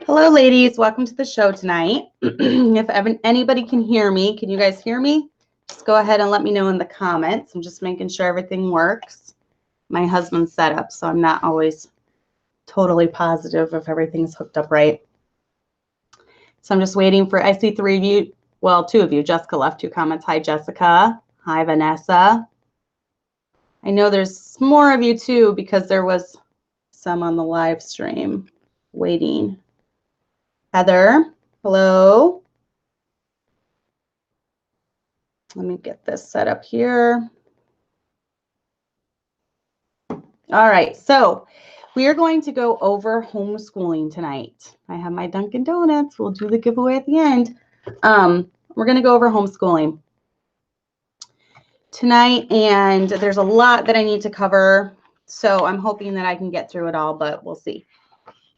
Hello, ladies. Welcome to the show tonight. If anybody can hear me, can you guys hear me? Just go ahead and let me know in the comments. I'm just making sure everything works. My husband's set up, so I'm not always totally positive if everything's hooked up right. So I'm just waiting for, I see three of you, well, two of you. Jessica left 2 comments. Hi, Jessica. Hi, Vanessa. I know there's more of you too because there was some on the live stream waiting. Heather, hello. Let me get this set up here. All right, so we are going to go over homeschooling tonight. I have my Dunkin' Donuts. We'll do the giveaway at the end. We're going to go over homeschooling tonight, and there's a lot that I need to cover, so I'm hoping that I can get through it all, but we'll see.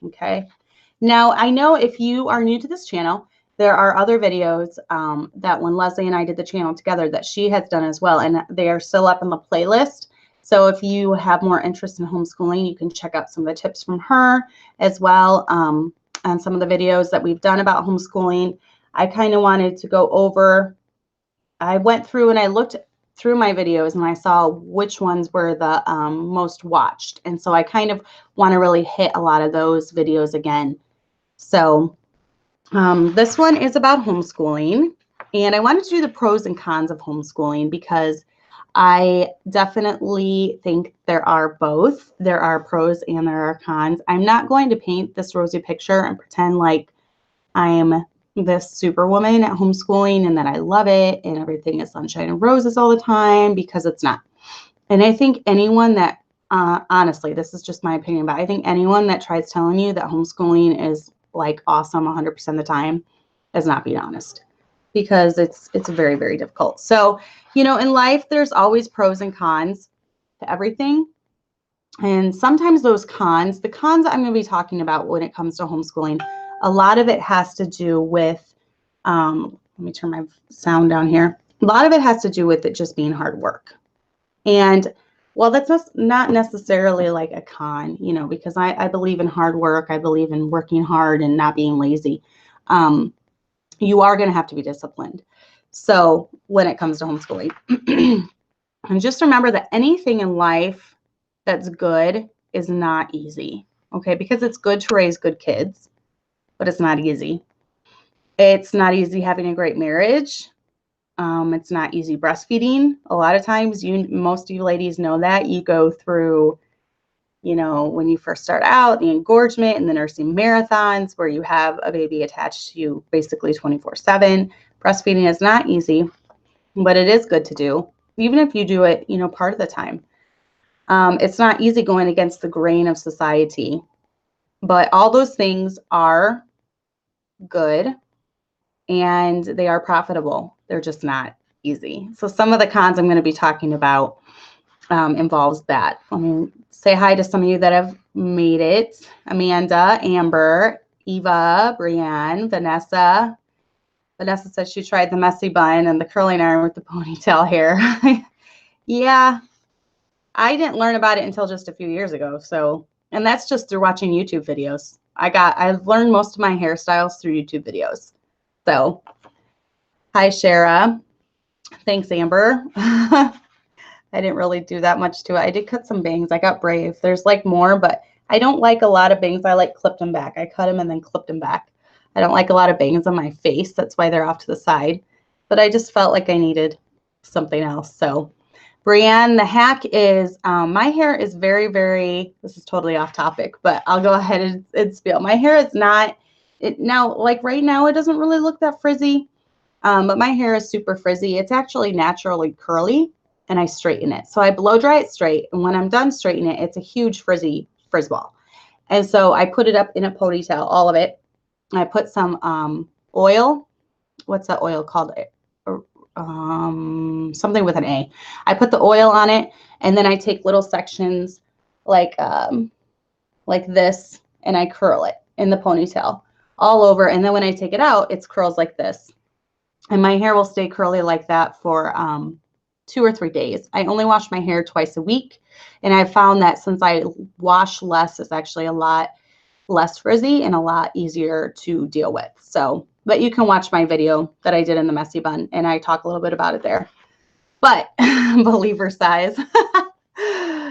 Okay. Now, I know if you are new to this channel, there are other videos that when Leslie and I did the channel together that she has done as well, and they are still up in the playlist. So if you have more interest in homeschooling, you can check out some of the tips from her as well, and some of the videos that we've done about homeschooling. I kind of wanted to go over, I went through and I looked through my videos and I saw which ones were the most watched. And so I kind of want to really hit a lot of those videos again. So this one is about homeschooling, and I wanted to do the pros and cons of homeschooling because I definitely think there are both. There are pros and there are cons. I'm not going to paint this rosy picture and pretend like I am this superwoman at homeschooling and that I love it and everything is sunshine and roses all the time, because it's not. And I think anyone that, honestly, this is just my opinion, but I think anyone that tries telling you that homeschooling is like awesome 100% of the time is not being honest, because it's very, very difficult. So, you know, in life, there's always pros and cons to everything. And sometimes those cons, the cons I'm going to be talking about when it comes to homeschooling, a lot of it has to do with, let me turn my sound down here. A lot of it has to do with it just being hard work. And well, that's not necessarily like a con, you know, because I believe in hard work. I believe in working hard and not being lazy. You are going to have to be disciplined. So when it comes to homeschooling, and just remember that anything in life that's good is not easy, okay? Because it's good to raise good kids, but it's not easy. It's not easy having a great marriage. It's not easy breastfeeding. A lot of times, most of you ladies know that you go through, you know, when you first start out, the engorgement and the nursing marathons where you have a baby attached to you basically 24/7. Breastfeeding is not easy, but it is good to do, even if you do it, you know, part of the time. It's not easy going against the grain of society, but all those things are good and they are profitable. They're just not easy. So some of the cons I'm going to be talking about involves that. Let me say hi to some of you that have made it. Amanda, Amber, Eva, Brienne, Vanessa. Vanessa said she tried the messy bun and the curling iron with the ponytail hair. Yeah, I didn't learn about it until just a few years ago. So, and that's just through watching YouTube videos. I've learned most of my hairstyles through YouTube videos. So, hi, Shara. Thanks, Amber. I didn't really do that much to it. I did cut some bangs. I got brave. There's like more, but I don't like a lot of bangs. I like clipped them back. I cut them and then clipped them back. I don't like a lot of bangs on my face. That's why they're off to the side. But I just felt like I needed something else. So, Brienne, the hack is my hair is very, very, this is totally off topic, but I'll go ahead and spill. My hair is not, now, like right now, it doesn't really look that frizzy, but my hair is super frizzy. It's actually naturally curly, and I straighten it. So I blow dry it straight, and when I'm done straightening it, it's a huge frizzy frizz ball. And so I put it up in a ponytail, all of it. I put some oil. What's that oil called? Something with an A. I put the oil on it, and then I take little sections like this, and I curl it in the ponytail all over. And then when I take it out, it's curls like this. And my hair will stay curly like that for 2 or 3 days. I only wash my hair twice a week. And I found that since I wash less, it's actually a lot less frizzy and a lot easier to deal with. So, but you can watch my video that I did in the messy bun, and I talk a little bit about it there. But believer size.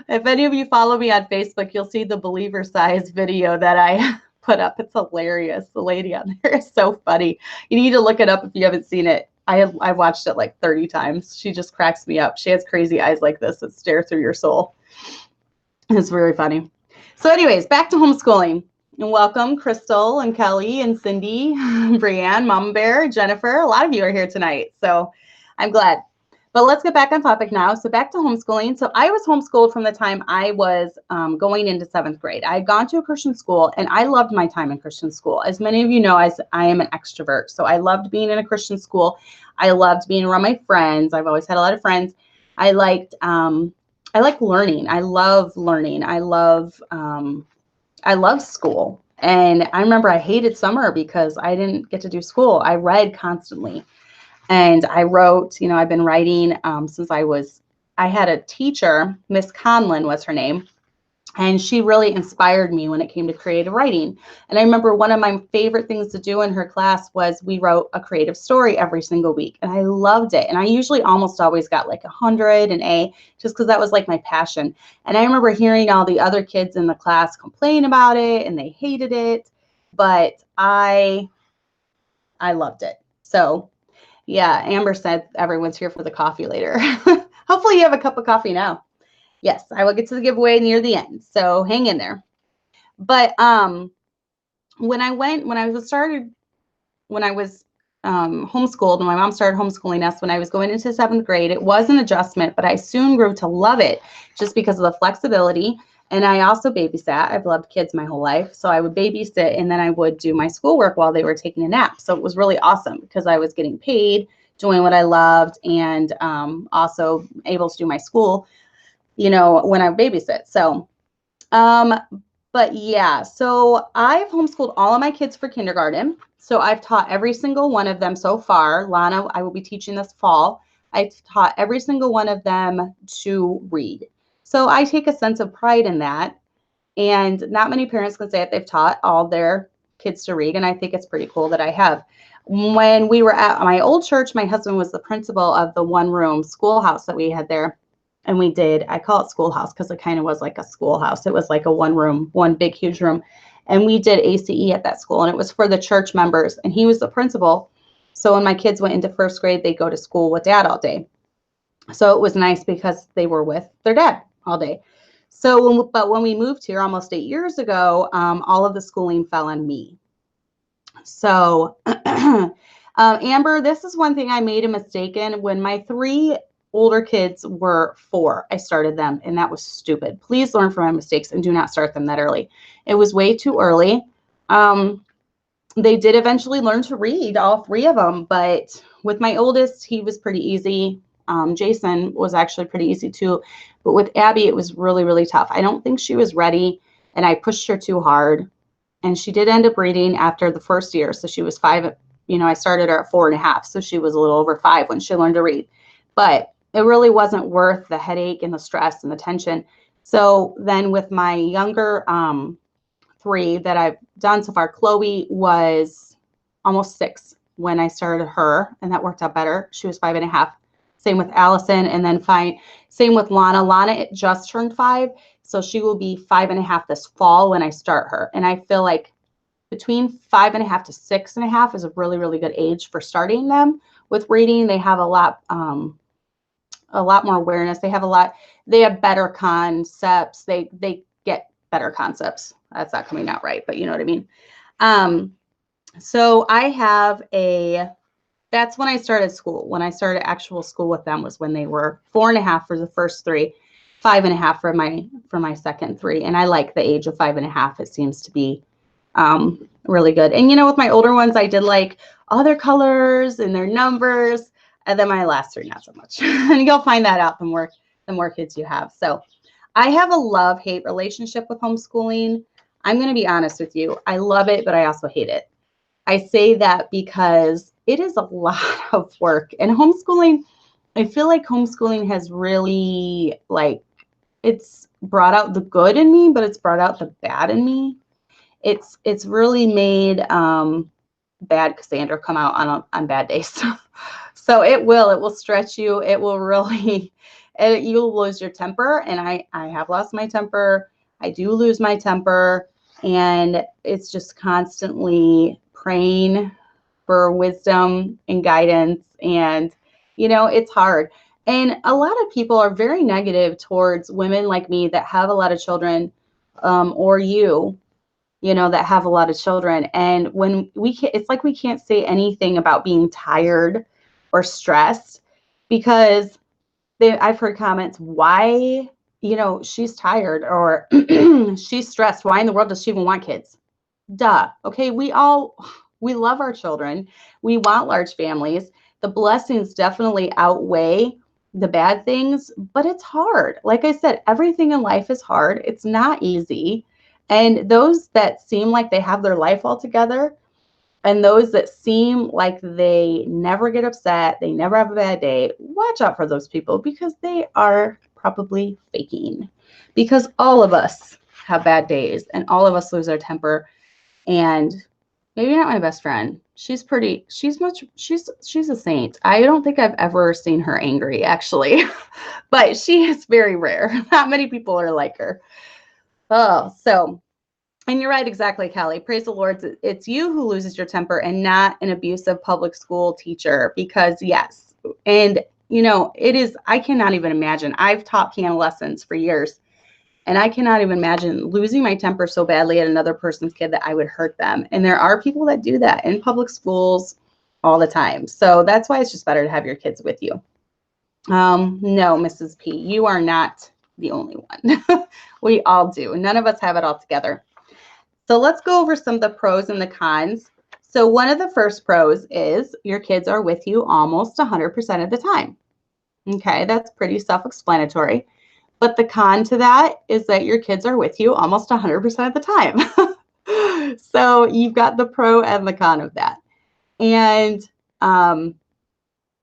If any of you follow me on Facebook, you'll see the believer size video that I put up. It's hilarious. The lady on there is so funny. You need to look it up if you haven't seen it. I've watched it like 30 times. She just cracks me up. She has crazy eyes like this that stare through your soul. It's very funny. So anyways, back to homeschooling. And welcome Crystal and Kelly and Cindy, Brianne, Mama Bear, Jennifer. A lot of you are here tonight. So I'm glad. But let's get back on topic now. So back to homeschooling. So I was homeschooled from the time I was going into 7th grade. I had gone to a Christian school, and I loved my time in Christian school. As many of you know, I am an extrovert. So I loved being in a Christian school. I loved being around my friends. I've always had a lot of friends. I like learning. I love learning. I love school. And I remember I hated summer because I didn't get to do school. I read constantly. And I wrote, I've been writing since I had a teacher, Miss Conlon was her name, and she really inspired me when it came to creative writing. And I remember one of my favorite things to do in her class was we wrote a creative story every single week, and I loved it. And I usually almost always got like 100, an A, just because that was like my passion. And I remember hearing all the other kids in the class complain about it, and they hated it, but I loved it. So yeah, Amber said everyone's here for the coffee later. Hopefully you have a cup of coffee now. Yes, I will get to the giveaway near the end, so hang in there. But when I was homeschooled, and my mom started homeschooling us when I was going into 7th grade, it was an adjustment, but I soon grew to love it just because of the flexibility. And I also babysat. I've loved kids my whole life. So I would babysit, and then I would do my schoolwork while they were taking a nap. So it was really awesome because I was getting paid, doing what I loved, and also able to do my school, when I babysit. So, but yeah, so I've homeschooled all of my kids for kindergarten. So I've taught every single one of them so far. Lana, I will be teaching this fall. I've taught every single one of them to read. So I take a sense of pride in that. And not many parents can say that they've taught all their kids to read. And I think it's pretty cool that I have. When we were at my old church, my husband was the principal of the one-room schoolhouse that we had there. And I call it schoolhouse because it kind of was like a schoolhouse. It was like a one big, huge room. And we did ACE at that school. And it was for the church members. And he was the principal. So when my kids went into 1st grade, they go to school with dad all day. So it was nice because they were with their dad all day. So, but when we moved here almost 8 years ago, all of the schooling fell on me. So, Amber, this is one thing I made a mistake in. When my 3 older kids were 4, I started them, and that was stupid. Please learn from my mistakes and do not start them that early. It was way too early. They did eventually learn to read, all 3 of them, but with my oldest, he was pretty easy. Jason was actually pretty easy too. But with Abby, it was really, really tough. I don't think she was ready, and I pushed her too hard. And she did end up reading after the 1st year. So she was 5, I started her at 4.5. So she was a little over 5 when she learned to read. But it really wasn't worth the headache and the stress and the tension. So then with my younger 3 that I've done so far, Chloe was almost 6 when I started her, and that worked out better. She was 5.5. Same with Allison, and then same with Lana. Lana just turned 5, so she will be 5.5 this fall when I start her. And I feel like between 5.5 to 6.5 is a really, really good age for starting them with reading. They have a lot more awareness. They have better concepts. They get better concepts. That's not coming out right, but you know what I mean. So I have that's when I started school. When I started actual school with them was when they were 4.5 for the first 3, 5.5 for my second 3. And I like the age of 5.5. It seems to be really good. And with my older ones, I did like all their colors and their numbers. And then my last 3, not so much. And you'll find that out the more kids you have. So I have a love-hate relationship with homeschooling. I'm going to be honest with you. I love it, but I also hate it. I say that because it is a lot of work. And homeschooling, I feel like homeschooling has really, it's brought out the good in me, but it's brought out the bad in me. it's really made bad Cassandra come out on bad days. So it will stretch you. It will really, you'll lose your temper. And I have lost my temper. I do lose my temper. And it's just constantly praying for wisdom and guidance. And, you know, it's hard. And a lot of people are very negative towards women like me that have a lot of children, or you know, that have a lot of children. And when it's like we can't say anything about being tired or stressed, because I've heard comments, why, you know, she's tired or she's stressed. Why in the world does she even want kids? Duh. Okay. We love our children. We want large families. The blessings definitely outweigh the bad things, but it's hard. Like I said, everything in life is hard. It's not easy. And those that seem like they have their life all together, and those that seem like they never get upset, they never have a bad day, watch out for those people, because they are probably faking. Because all of us have bad days and all of us lose our temper. And maybe not my best friend. She's a saint. I don't think I've ever seen her angry, actually. But she is very rare. Not many people are like her. Oh, so, and you're right, exactly, Callie. Praise the Lord. It's you who loses your temper and not an abusive public school teacher, because yes. And, you know, it is, I cannot even imagine. I've taught piano lessons for years, and I cannot even imagine losing my temper so badly at another person's kid that I would hurt them. And there are people that do that in public schools all the time. So that's why it's just better to have your kids with you. No, Mrs. P, you are not the only one. We all do. None of us have it all together. So let's go over some of the pros and the cons. So one of the first pros is your kids are with you almost 100% of the time. Okay, that's pretty self-explanatory. But the con to that is that your kids are with you almost 100% of the time. So you've got the pro and the con of that. And,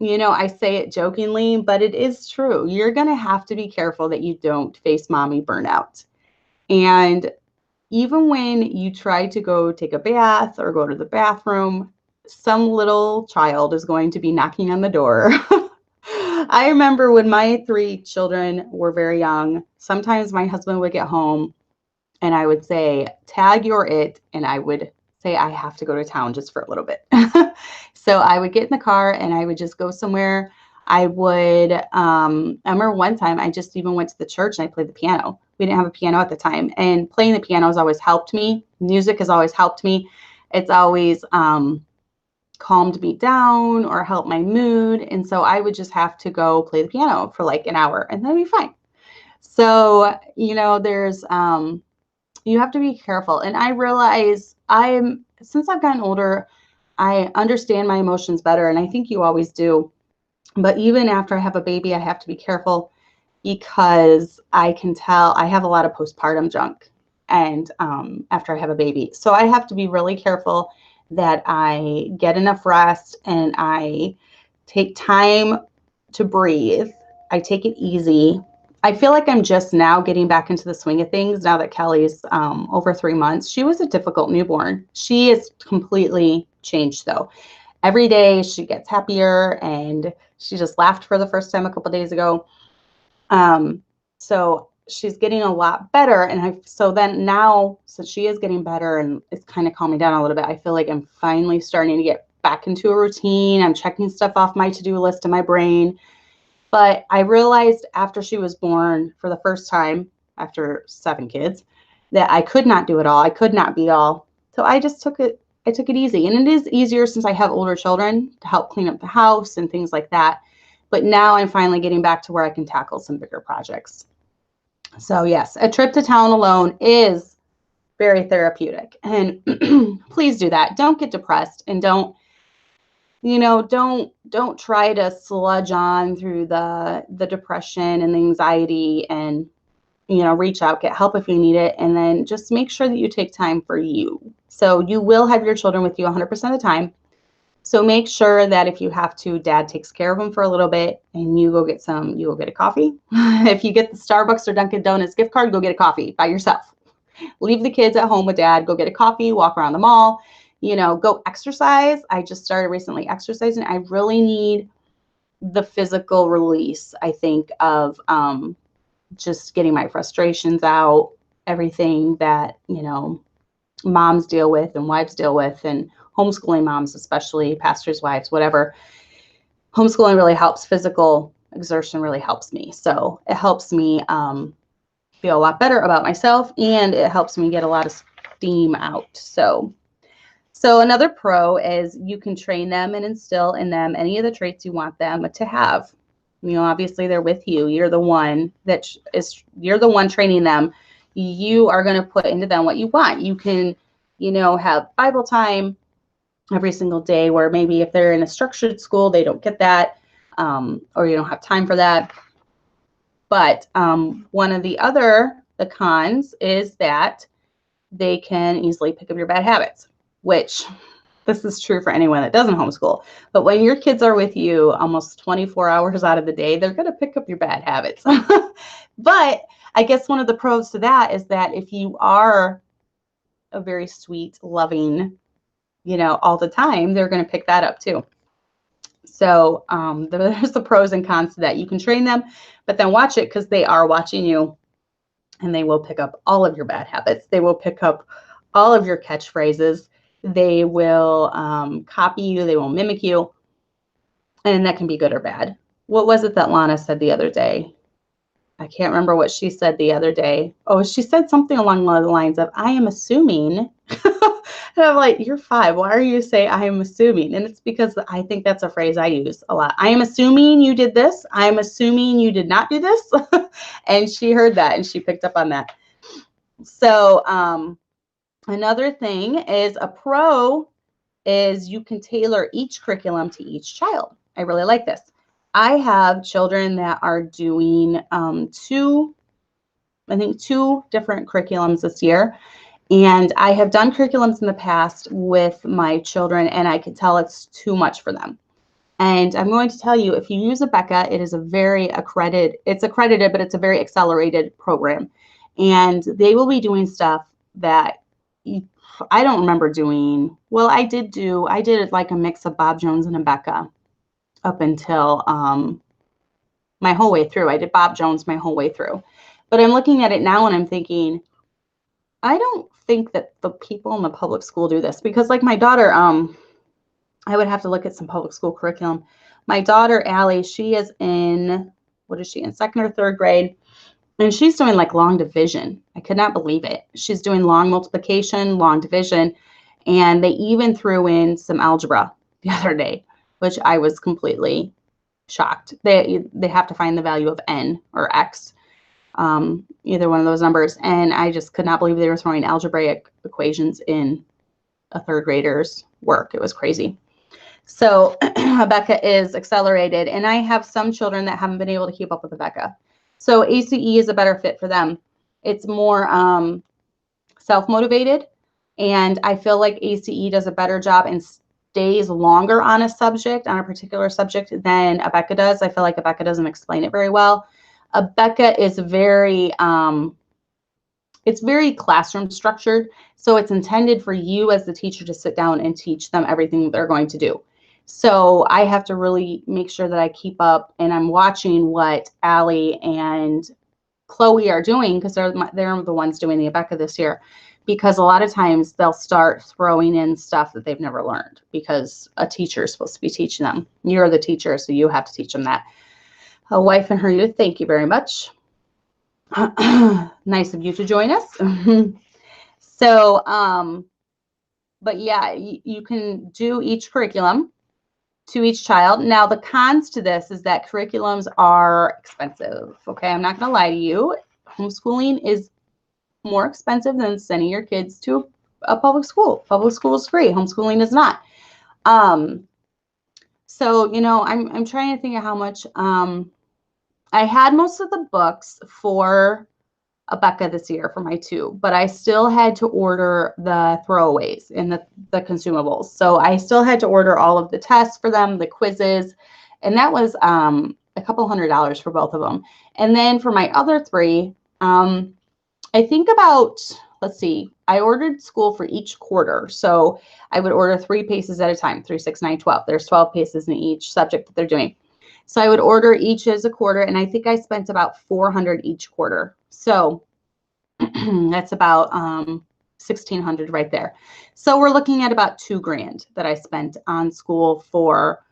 you know, I say it jokingly, but it is true. You're going to have to be careful that you don't face mommy burnout. And even when you try to go take a bath or go to the bathroom, some little child is going to be knocking on the door. I remember when my 3 children were very young, sometimes my husband would get home and I would say, tag, you're it. And I would say, I have to go to town just for a little bit. So I would get in the car and I would just go somewhere. I remember one time I just even went to the church and I played the piano. We didn't have a piano at the time. And playing the piano has always helped me. Music has always helped me. It's always calmed me down or helped my mood. And so I would just have to go play the piano for like an hour and then it'd be fine. So, you know, there's, you have to be careful. And I realize since I've gotten older, I understand my emotions better. And I think you always do. But even after I have a baby, I have to be careful, because I can tell I have a lot of postpartum junk. And after I have a baby, so I have to be really careful that I get enough rest and I take time to breathe. I take it easy. I feel like I'm just now getting back into the swing of things now that Kelly's over 3 months. She was a difficult newborn. She is completely changed though. Every day she gets happier, and she just laughed for the first time a couple days ago. So she's getting a lot better. And so she is getting better and it's kind of calming down a little bit. I feel like I'm finally starting to get back into a routine. I'm checking stuff off my to-do list in my brain. But I realized after she was born, for the first time after 7 kids, that I could not do it all. I could not be all. So I just took it easy. And it is easier since I have older children to help clean up the house and things like that. But now I'm finally getting back to where I can tackle some bigger projects. So yes, a trip to town alone is very therapeutic. And please do that. Don't get depressed, and don't try to sludge on through the depression and the anxiety, and, reach out, get help if you need it. And then just make sure that you take time for you. So you will have your children with you 100% of the time. So make sure that if you have to, dad takes care of them for a little bit, and you go get a coffee. If you get the Starbucks or Dunkin' Donuts gift card, go get a coffee by yourself. Leave the kids at home with dad, go get a coffee, walk around the mall, you know, go exercise. I just started recently exercising. I really need the physical release, I think, of just getting my frustrations out, everything that, you know, moms deal with and wives deal with, and homeschooling moms, especially pastors' wives, whatever. Homeschooling really helps. Physical exertion really helps me. So it helps me feel a lot better about myself, and it helps me get a lot of steam out. So another pro is you can train them and instill in them any of the traits you want them to have. You know, obviously they're with you. You're the one you're the one training them. You are going to put into them what you want. You can, you know, have Bible time every single day, where maybe if they're in a structured school, they don't get that, or you don't have time for that. But one of the cons is that they can easily pick up your bad habits, which this is true for anyone that doesn't homeschool. But when your kids are with you almost 24 hours out of the day, they're going to pick up your bad habits. But I guess one of the pros to that is that if you are a very sweet, loving, you know, all the time, they're going to pick that up too. So there's the pros and cons to that. You can train them, but then watch it, because they are watching you, and they will pick up all of your bad habits. They will pick up all of your catchphrases. They will copy you. They will mimic you. And that can be good or bad. What was it that Lana said the other day? I can't remember what she said the other day. Oh, she said something along the lines of, I am assuming. And I'm like, you're 5. Why are you saying I am assuming? And it's because I think that's a phrase I use a lot. I am assuming you did this. I am assuming you did not do this. And she heard that and she picked up on that. So another thing is, a pro is you can tailor each curriculum to each child. I really like this. I have children that are doing 2 different curriculums this year. And I have done curriculums in the past with my children, and I could tell it's too much for them. And I'm going to tell you, if you use Abeka, it is a very accredited, but it's a very accelerated program. And they will be doing stuff that I don't remember doing. Well, I did like a mix of Bob Jones and Abeka up until my whole way through. I did Bob Jones my whole way through. But I'm looking at it now and I'm thinking, I don't think that the people in the public school do this, because like my daughter, I would have to look at some public school curriculum. My daughter, Allie, she is in, what is she, in 2nd or 3rd grade? And she's doing like long division. I could not believe it. She's doing long multiplication, long division. And they even threw in some algebra the other day, which I was completely shocked. They have to find the value of n or x, either one of those numbers. And I just could not believe they were throwing algebraic equations in a 3rd grader's work. It was crazy. So Abeka is accelerated, and I have some children that haven't been able to keep up with Abeka. So ACE is a better fit for them. It's more self-motivated, and I feel like ACE does a better job and stays longer on a subject, on a particular subject, than Abeka does. I feel like Abeka doesn't explain it very well. Abeka is very, it's very classroom structured. So it's intended for you as the teacher to sit down and teach them everything they're going to do. So I have to really make sure that I keep up and I'm watching what Allie and Chloe are doing, because they're the ones doing the Abeka this year. Because a lot of times they'll start throwing in stuff that they've never learned, because a teacher is supposed to be teaching them. You're the teacher, so you have to teach them that. A wife and her youth, thank you very much. Nice of you to join us. So, but yeah, you can do each curriculum to each child. Now, the cons to this is that curriculums are expensive. Okay, I'm not going to lie to you. Homeschooling is more expensive than sending your kids to a public school. Public school is free. Homeschooling is not. So, you know, I'm trying to think of how much. I had most of the books for Abeka this year for my 2, but I still had to order the throwaways and the consumables. So I still had to order all of the tests for them, the quizzes, and that was a couple $100 for both of them. And then for my other 3, I think about, let's see, I ordered school for each quarter. So I would order 3 paces at a time, 3, 6, 9, 12. There's 12 paces in each subject that they're doing. So I would order each as a quarter, and I think I spent about $400 each quarter. So that's about $1,600 right there. So we're looking at about $2,000 that I spent on school for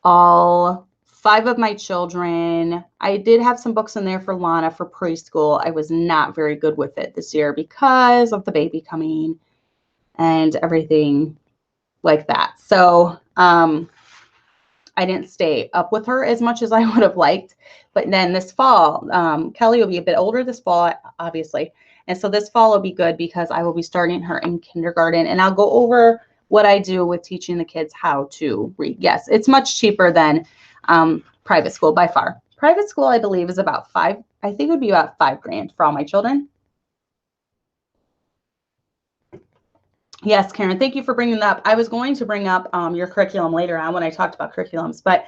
all 5 of my children. I did have some books in there for Lana for preschool. I was not very good with it this year because of the baby coming and everything like that. So I didn't stay up with her as much as I would have liked. But then this fall, Kelly will be a bit older this fall, obviously. And so this fall will be good because I will be starting her in kindergarten, and I'll go over what I do with teaching the kids how to read. Yes, it's much cheaper than private school by far. Private school, I believe, is about I think it would be about $5,000 for all my children. Yes, Karen, thank you for bringing that up. I was going to bring up your curriculum later on when I talked about curriculums, but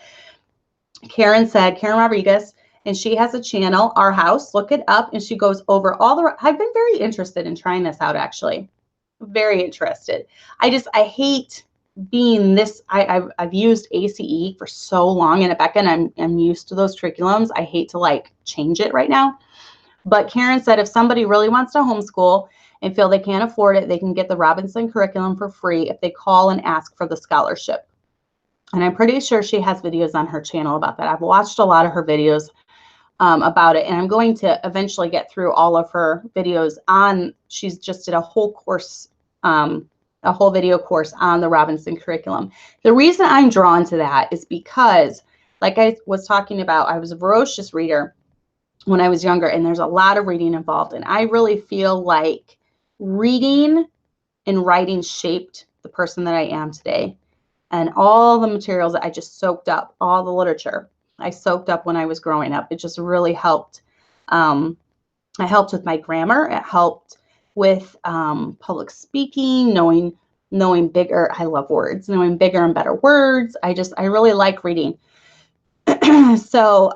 Karen said, Karen Rodriguez, and she has a channel, Our House, look it up, and she goes over all the, I've been very interested in trying this out, actually. Very interested. I hate being this, I've used ACE for so long in Becca, and I'm used to those curriculums. I hate to like change it right now. But Karen said if somebody really wants to homeschool and feel they can't afford it, they can get the Robinson curriculum for free if they call and ask for the scholarship. And I'm pretty sure she has videos on her channel about that. I've watched a lot of her videos about it, and I'm going to eventually get through all of her videos on, she's just did a whole course, a whole video course on the Robinson curriculum. The reason I'm drawn to that is because, like I was talking about, I was a voracious reader when I was younger, and there's a lot of reading involved. And I really feel like reading and writing shaped the person that I am today. And all the materials that I just soaked up, all the literature I soaked up when I was growing up, it just really helped. It helped with my grammar. It helped with public speaking, knowing bigger, I love words, knowing bigger and better words. I really like reading. So,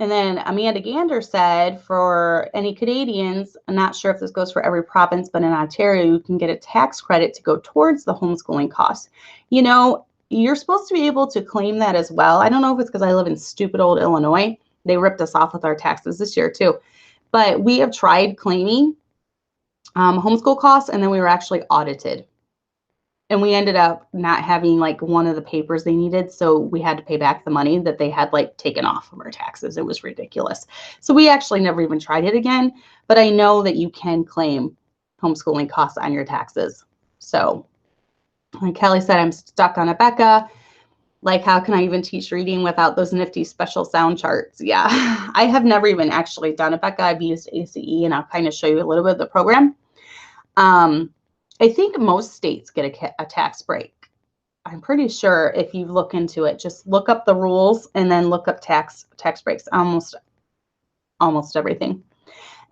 and then Amanda Gander said, for any Canadians, I'm not sure if this goes for every province, but in Ontario, you can get a tax credit to go towards the homeschooling costs. You know, you're supposed to be able to claim that as well. I don't know if it's because I live in stupid old Illinois. They ripped us off with our taxes this year too. But we have tried claiming homeschool costs, and then we were actually audited. And we ended up not having like one of the papers they needed. So we had to pay back the money that they had like taken off of our taxes. It was ridiculous. So we actually never even tried it again. But I know that you can claim homeschooling costs on your taxes. So like Kelly said, I'm stuck on a Becca. Like, how can I even teach reading without those nifty special sound charts? Yeah, I have never even actually done a Becca. I've used ACE, and I'll kind of show you a little bit of the program. I think most states get a tax break. I'm pretty sure if you look into it, just look up the rules and then look up tax breaks, almost everything.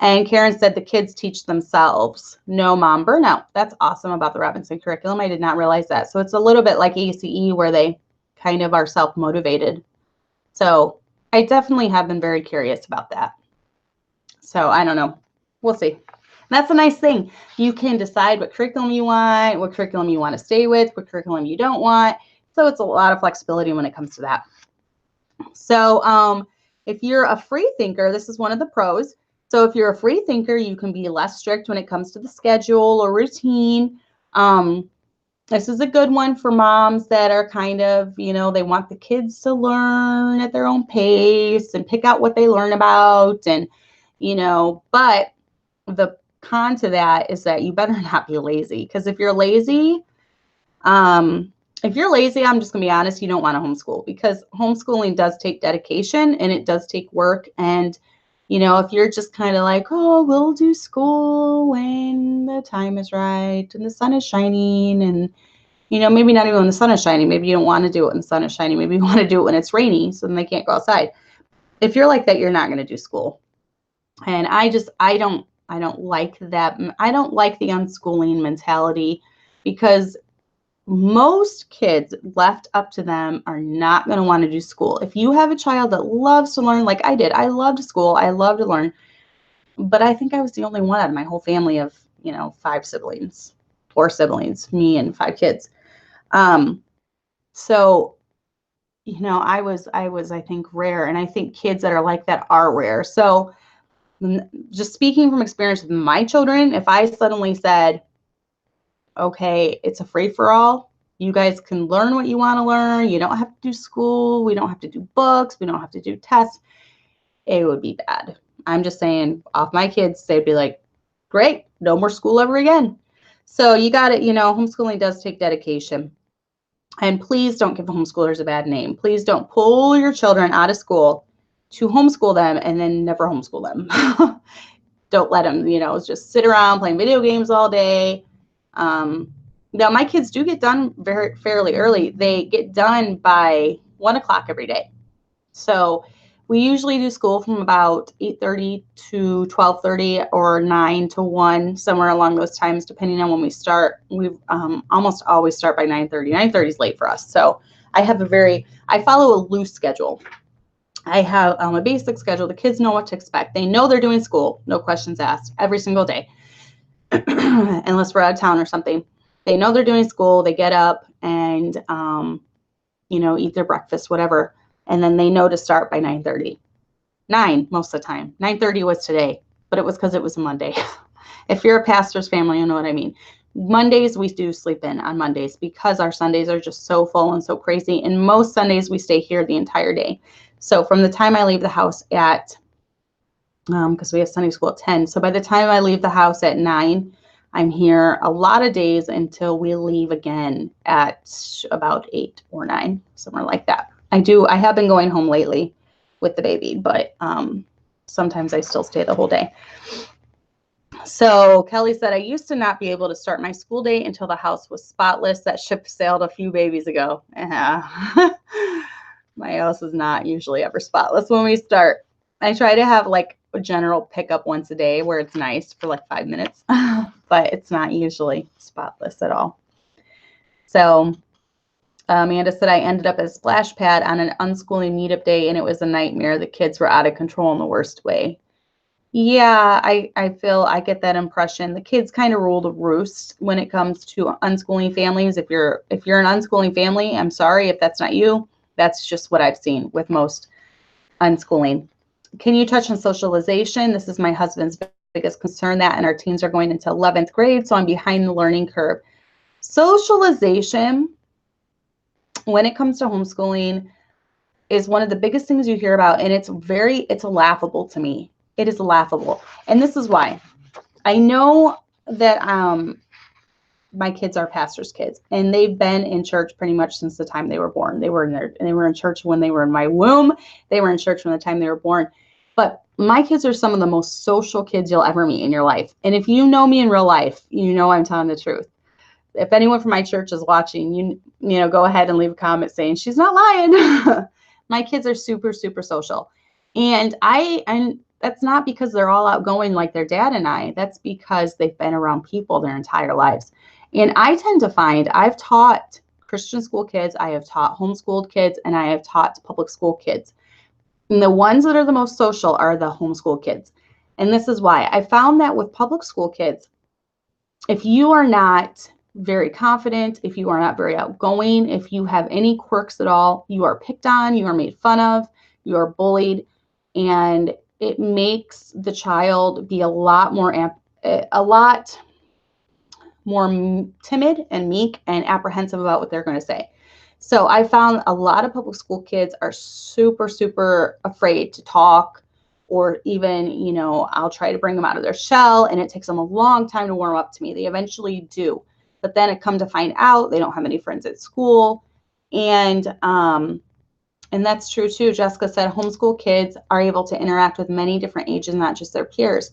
And Karen said the kids teach themselves. No mom burnout. That's awesome about the Robinson curriculum. I did not realize that. So it's a little bit like ACE where they kind of are self-motivated. So I definitely have been very curious about that. So I don't know. We'll see. That's a nice thing. You can decide what curriculum you want, what curriculum you want to stay with, what curriculum you don't want. So it's a lot of flexibility when it comes to that. So if you're a free thinker, this is one of the pros. So if you're a free thinker, you can be less strict when it comes to the schedule or routine. This is a good one for moms that are kind of, you know, they want the kids to learn at their own pace and pick out what they learn about. And, you know, but the con to that is that you better not be lazy, because if you're lazy, I'm just gonna be honest, you don't want to homeschool, because homeschooling does take dedication and it does take work. And you know, if you're just kind of like, oh, we'll do school when the time is right and the sun is shining, and you know, maybe not even when the sun is shining, maybe you don't want to do it when the sun is shining, maybe you want to do it when it's rainy so then they can't go outside. If you're like that, you're not going to do school. And I don't like that. I don't like the unschooling mentality, because most kids, left up to them, are not going to want to do school. If you have a child that loves to learn, like I did, I loved school, I love to learn. But I think I was the only one out of my whole family of, 4 siblings, me and 5 kids. So, I think rare, and I think kids that are like that are rare. So just speaking from experience with my children, if I suddenly said, okay, it's a free for all, you guys can learn what you want to learn. You don't have to do school. We don't have to do books. We don't have to do tests. It would be bad. I'm just saying, off my kids, they'd be like, great, no more school ever again. So you got it. Homeschooling does take dedication. And please don't give homeschoolers a bad name. Please don't pull your children out of school to homeschool them and then never homeschool them. Don't let them, just sit around playing video games all day. Now, my kids do get done fairly early. They get done by 1 o'clock every day. So we usually do school from about 8:30 to 12:30 or 9 to 1, somewhere along those times, depending on when we start. We almost always start by 9:30. 9:30 is late for us. So I follow a loose schedule. I have a basic schedule. The kids know what to expect. They know they're doing school, no questions asked, every single day, unless we're out of town or something. They know they're doing school. They get up and, eat their breakfast, whatever. And then they know to start by 9:30. 9 most of the time. 9:30 was today, but it was because it was a Monday. If you're a pastor's family, you know what I mean. Mondays, we do sleep in on Mondays because our Sundays are just so full and so crazy. And most Sundays, we stay here the entire day. So from the time I leave the house at, because we have Sunday school at 10. So by the time I leave the house at 9, I'm here a lot of days until we leave again at about 8 or 9, somewhere like that. I have been going home lately with the baby, but sometimes I still stay the whole day. So Kelly said, I used to not be able to start my school day until the house was spotless. That ship sailed a few babies ago. My house is not usually ever spotless when we start. I try to have like a general pickup once a day where it's nice for like 5 minutes, but it's not usually spotless at all. So Amanda said, I ended up at a splash pad on an unschooling meetup day, and it was a nightmare. The kids were out of control in the worst way. Yeah, I feel I get that impression. The kids kind of rule the roost when it comes to unschooling families. If you're an unschooling family, I'm sorry if that's not you. That's just what I've seen with most unschooling. Can you touch on socialization? This is my husband's biggest concern, that and our teens are going into 11th grade, so I'm behind the learning curve. Socialization, when it comes to homeschooling, is one of the biggest things you hear about, and it's laughable to me. It is laughable. And this is why. I know that my kids are pastors' kids, and they've been in church pretty much since the time they were born. They were in church when they were in my womb. They were in church from the time they were born. But my kids are some of the most social kids you'll ever meet in your life. And if you know me in real life, you know I'm telling the truth. If anyone from my church is watching, you go ahead and leave a comment saying she's not lying. My kids are super, super social. And that's not because they're all outgoing like their dad and I. That's because they've been around people their entire lives. And I tend to find I've taught Christian school kids, I have taught homeschooled kids, and I have taught public school kids. And the ones that are the most social are the homeschool kids. And this is why. I found that with public school kids, if you are not very confident, if you are not very outgoing, if you have any quirks at all, you are picked on, you are made fun of, you are bullied, and it makes the child be a lot more timid and meek and apprehensive about what they're going to say. So I found a lot of public school kids are super, super afraid to talk, or even, I'll try to bring them out of their shell, and it takes them a long time to warm up to me. They eventually do. But then it come to find out they don't have any friends at school. And that's true too. Jessica said homeschool kids are able to interact with many different ages, not just their peers.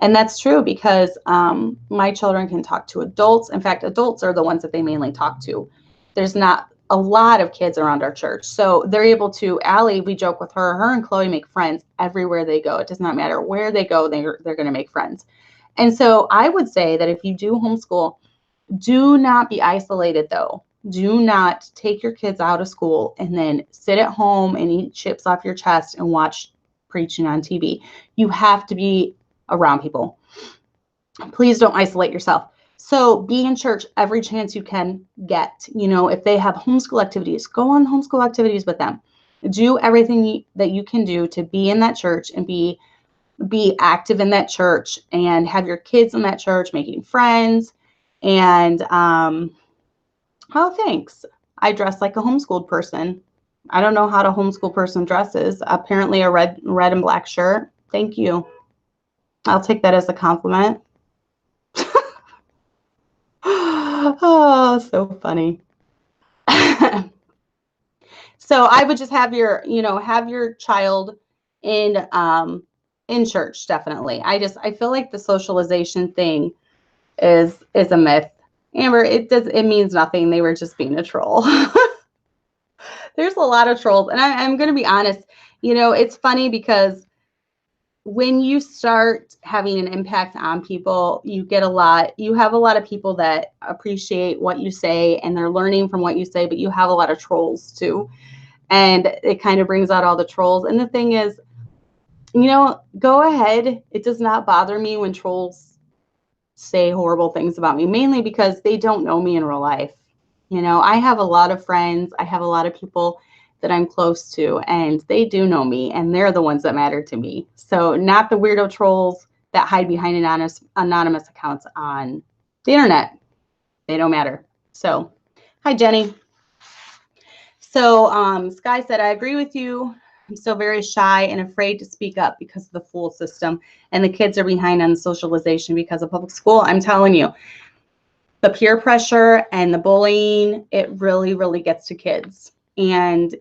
And that's true because my children can talk to adults. In fact, adults are the ones that they mainly talk to. There's not a lot of kids around our church. So they're able to, Allie, we joke with her and Chloe make friends everywhere they go. It does not matter where they go, they're going to make friends. And so I would say that if you do homeschool, do not be isolated though. Do not take your kids out of school and then sit at home and eat chips off your chest and watch preaching on TV. You have to be around people. Please don't isolate yourself. So be in church every chance you can get. You know, if they have homeschool activities, go on homeschool activities with them. Do everything that you can do to be in that church and be active in that church and have your kids in that church making friends. And oh, thanks. I dress like a homeschooled person. I don't know how a homeschool person dresses. Apparently a red and black shirt. Thank you. I'll take that as a compliment. Oh, so funny. So I would just have your, have your child in church, definitely. I feel like the socialization thing is a myth. Amber, it means nothing. They were just being a troll. There's a lot of trolls, and I'm going to be honest. It's funny because when you start having an impact on people, you have a lot of people that appreciate what you say and they're learning from what you say, but you have a lot of trolls too. And it kind of brings out all the trolls. And the thing is, go ahead. It does not bother me when trolls say horrible things about me, mainly because they don't know me in real life. I have a lot of friends. I have a lot of people that I'm close to, and they do know me, and they're the ones that matter to me. So not the weirdo trolls that hide behind anonymous accounts on the internet. They don't matter. So, hi, Jenny. So Sky said, I agree with you. I'm still very shy and afraid to speak up because of the school system, and the kids are behind on socialization because of public school. I'm telling you, the peer pressure and the bullying, it really, really gets to kids, and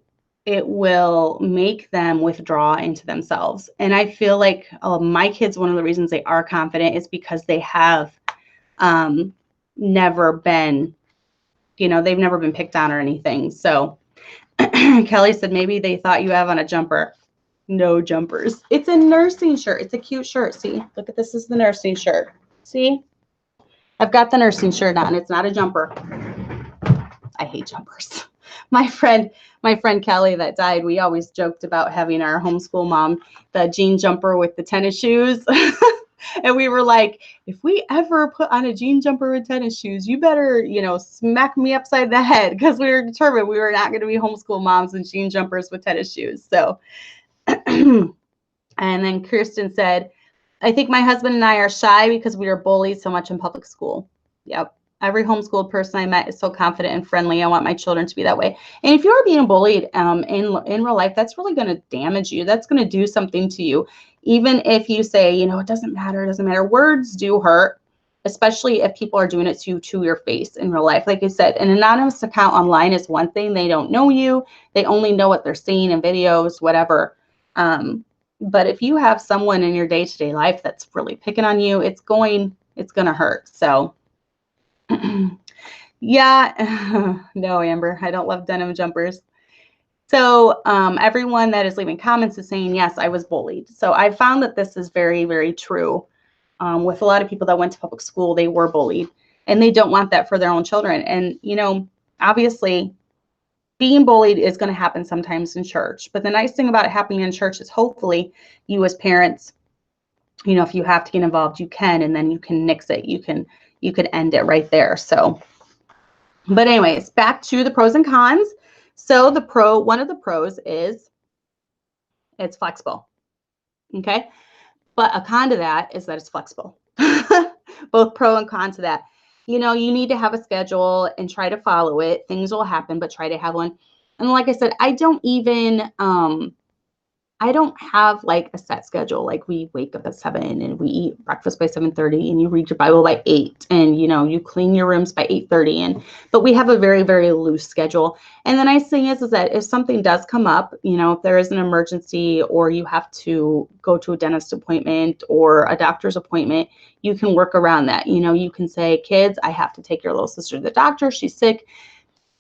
it will make them withdraw into themselves. And I feel like my kids, one of the reasons they are confident is because they have never been, they've never been picked on or anything. So Kelly said, maybe they thought you have on a jumper. No jumpers. It's a nursing shirt. It's a cute shirt. See, look at this. This is the nursing shirt. See, I've got the nursing shirt on. It's not a jumper. I hate jumpers. My friend Kelly that died, we always joked about having our homeschool mom, the jean jumper with the tennis shoes. And we were like, if we ever put on a jean jumper with tennis shoes, you better, smack me upside the head, because we were determined we were not going to be homeschool moms in jean jumpers with tennis shoes. So, and then Kirsten said, I think my husband and I are shy because we are bullied so much in public school. Yep. Every homeschooled person I met is so confident and friendly. I want my children to be that way. And if you're being bullied in real life, that's really going to damage you. That's going to do something to you. Even if you say, it doesn't matter, it doesn't matter. Words do hurt, especially if people are doing it to your face in real life. Like I said, an anonymous account online is one thing. They don't know you. They only know what they're seeing in videos, whatever. But if you have someone in your day-to-day life that's really picking on you, it's going to hurt. So yeah, no, Amber, I don't love denim jumpers. So everyone that is leaving comments is saying, yes, I was bullied. So I found that this is very, very true. With a lot of people that went to public school, they were bullied, and they don't want that for their own children. And, obviously being bullied is going to happen sometimes in church. But the nice thing about it happening in church is hopefully you as parents, if you have to get involved, you can, and then you can nix it. You can end it right there. So, but anyways, back to the pros and cons. So one of the pros is it's flexible. Okay. But a con to that is that it's flexible. Both pro and con to that. You need to have a schedule and try to follow it. Things will happen, but try to have one. And like I said, I don't have like a set schedule. Like we wake up at 7 and we eat breakfast by 7:30 and you read your Bible by 8 and, you clean your rooms by 8:30. But we have a very, very loose schedule. And the nice thing is that if something does come up, if there is an emergency or you have to go to a dentist appointment or a doctor's appointment, you can work around that. You can say, kids, I have to take your little sister to the doctor. She's sick.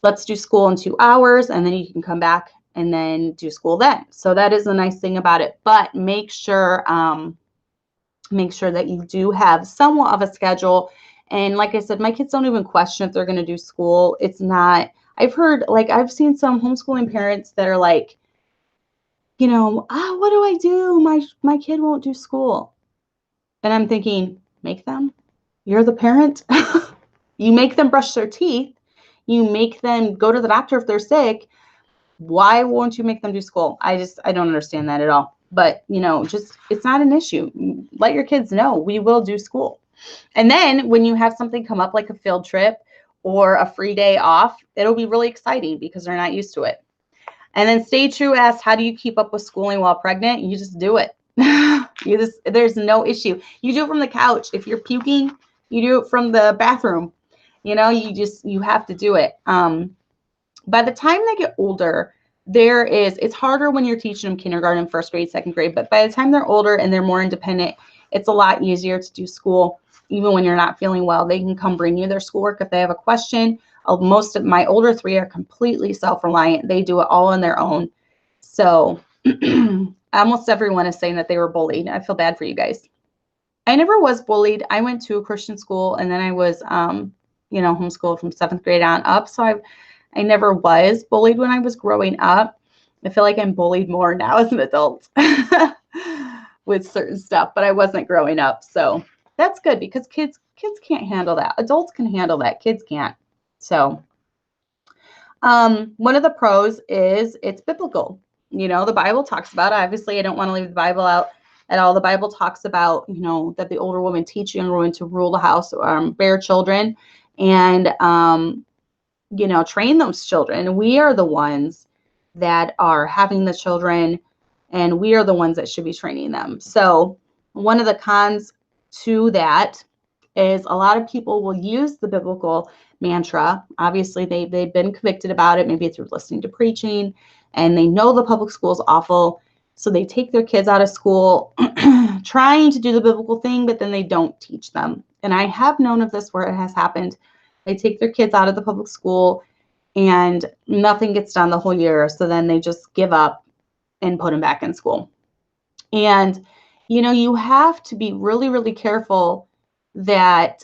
Let's do school in 2 hours. And then you can come back and then do school then. So that is the nice thing about it. But make sure that you do have somewhat of a schedule. And like I said, my kids don't even question if they're going to do school. It's not, I've seen some homeschooling parents that are like, what do I do? My kid won't do school. And I'm thinking, make them? You're the parent. You make them brush their teeth. You make them go to the doctor if they're sick. Why won't you make them do school? I don't understand that at all. But, just, it's not an issue. Let your kids know we will do school. And then when you have something come up like a field trip or a free day off, it'll be really exciting because they're not used to it. And then Stay True asked, how do you keep up with schooling while pregnant? You just do it. There's no issue. You do it from the couch. If you're puking, you do it from the bathroom. You have to do it. By the time they get older, it's harder when you're teaching them kindergarten, first grade, second grade, but by the time they're older and they're more independent, it's a lot easier to do school. Even when you're not feeling well, they can come bring you their schoolwork if they have a question. Most of my older 3 are completely self-reliant. They do it all on their own. So almost everyone is saying that they were bullied. I feel bad for you guys. I never was bullied. I went to a Christian school, and then I was, homeschooled from 7th grade on up. So I never was bullied when I was growing up. I feel like I'm bullied more now as an adult with certain stuff, but I wasn't growing up. So that's good because kids can't handle that. Adults can handle that. Kids can't. So one of the pros is it's biblical. The Bible talks about it. Obviously, I don't want to leave the Bible out at all. The Bible talks about, that the older women teach younger women to rule the house, bear children, and, train those children. We are the ones that are having the children, and we are the ones that should be training them. So one of the cons to that is a lot of people will use the biblical mantra. Obviously, they've been convicted about it, maybe through listening to preaching, and they know the public school is awful. So they take their kids out of school trying to do the biblical thing, but then they don't teach them. And I have known of this where it has happened. They take their kids out of the public school and nothing gets done the whole year. So then they just give up and put them back in school. And, you have to be really, really careful that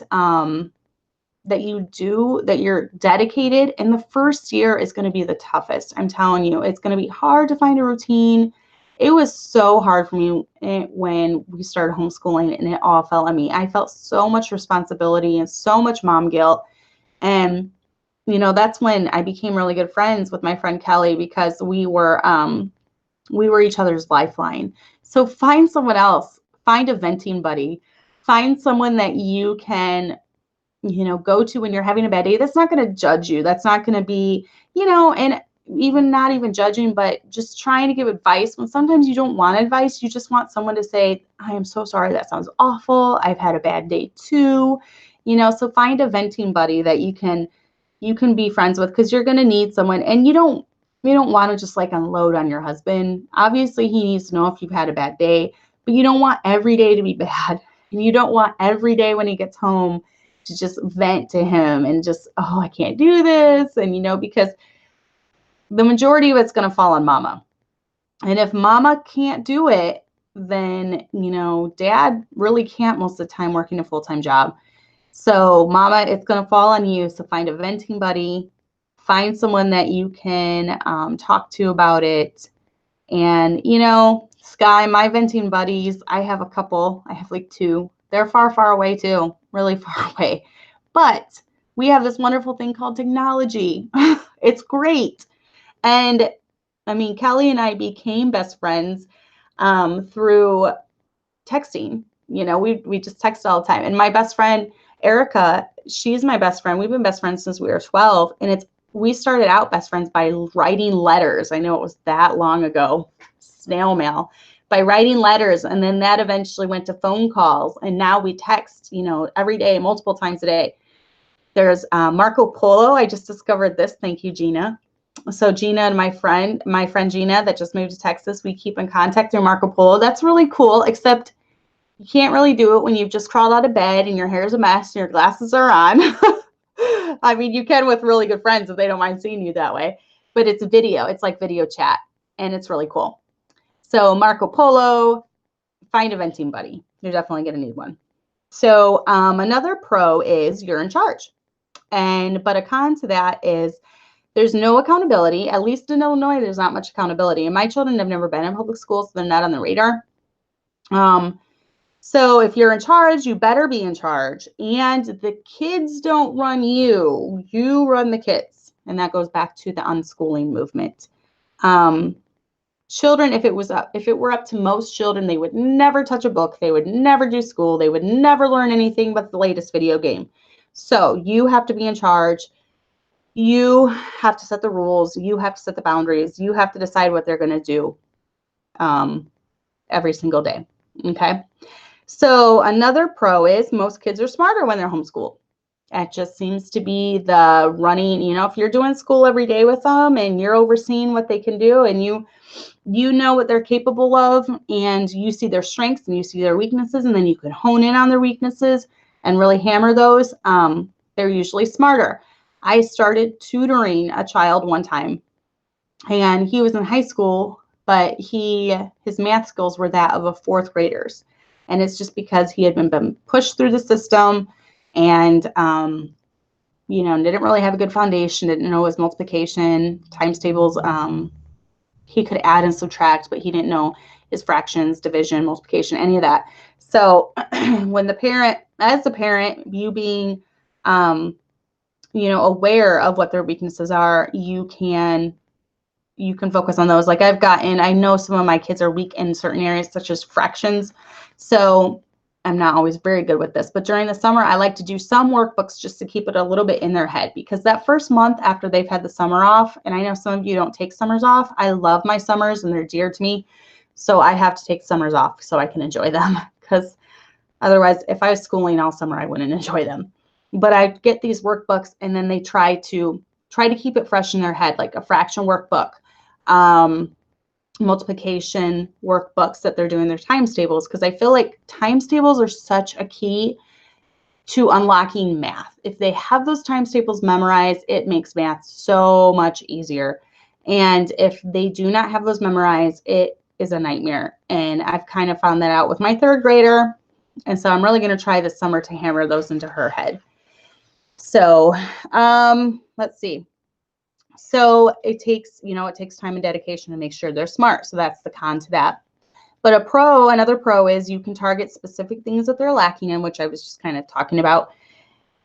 you're dedicated. And the first year is going to be the toughest. I'm telling you, it's going to be hard to find a routine. It was so hard for me when we started homeschooling, and it all fell on me. I felt so much responsibility and so much mom guilt. And, that's when I became really good friends with my friend Kelly, because we were each other's lifeline. So find someone else, find a venting buddy, find someone that you can, go to when you're having a bad day. That's not going to judge you. That's not going to be, and even not even judging, but just trying to give advice when sometimes you don't want advice. You just want someone to say, I am so sorry. That sounds awful. I've had a bad day too. So find a venting buddy that you can be friends with, because you're going to need someone. And you don't want to just like unload on your husband. Obviously, he needs to know if you've had a bad day, but you don't want every day to be bad. And you don't want every day when he gets home to just vent to him and just, oh, I can't do this. And, because the majority of it's going to fall on mama. And if mama can't do it, then, dad really can't most of the time working a full-time job. So mama, it's going to fall on you. So find a venting buddy, find someone that you can talk to about it. And, Sky, my venting buddies, I have a couple. I have like 2. They're far, far away too, really far away. But we have this wonderful thing called technology. It's great. And Kelly and I became best friends through texting. We just text all the time. And my best friend, Erica, she's my best friend. We've been best friends since we were 12. And we started out best friends by writing letters. I know it was that long ago, snail mail, by writing letters. And then that eventually went to phone calls. And now we text, every day, multiple times a day. There's Marco Polo. I just discovered this. Thank you, Gina. So Gina and my friend Gina that just moved to Texas, we keep in contact through Marco Polo. That's really cool, except you can't really do it when you've just crawled out of bed and your hair's a mess and your glasses are on. You can with really good friends if they don't mind seeing you that way. But it's video. It's like video chat, and it's really cool. So Marco Polo, find a venting buddy. You're definitely going to need one. So another pro is you're in charge. But a con to that is there's no accountability. At least in Illinois, there's not much accountability. And my children have never been in public school, so they're not on the radar. So if you're in charge, you better be in charge. And the kids don't run you. You run the kids. And that goes back to the unschooling movement. Children, if it were up to most children, they would never touch a book. They would never do school. They would never learn anything but the latest video game. So you have to be in charge. You have to set the rules. You have to set the boundaries. You have to decide what they're going to do every single day. Okay. So another pro is most kids are smarter when they're homeschooled. That just seems to be the running, if you're doing school every day with them and you're overseeing what they can do and you know what they're capable of and you see their strengths and you see their weaknesses and then you can hone in on their weaknesses and really hammer those, they're usually smarter. I started tutoring a child one time and he was in high school, but his math skills were that of a fourth grader's. And it's just because he had been pushed through the system and, didn't really have a good foundation, didn't know his multiplication, times tables. He could add and subtract, but he didn't know his fractions, division, multiplication, any of that. So when as the parent, you being, aware of what their weaknesses are, you can focus on those. Like I know some of my kids are weak in certain areas, such as fractions. So I'm not always very good with this, but during the summer, I like to do some workbooks just to keep it a little bit in their head, because that first month after they've had the summer off, and I know some of you don't take summers off. I love my summers and they're dear to me. So I have to take summers off so I can enjoy them, because otherwise, if I was schooling all summer, I wouldn't enjoy them. But I get these workbooks and then they try to keep it fresh in their head, like a fraction workbook, multiplication workbooks that they're doing their times tables, because I feel like times tables are such a key to unlocking math. If they have those times tables memorized, it makes math so much easier. And if they do not have those memorized, it is a nightmare. And I've kind of found that out with my third grader. And so I'm really going to try this summer to hammer those into her head. So let's see. So it takes time and dedication to make sure they're smart. So that's the con to that. But another pro is you can target specific things that they're lacking in, which I was just kind of talking about.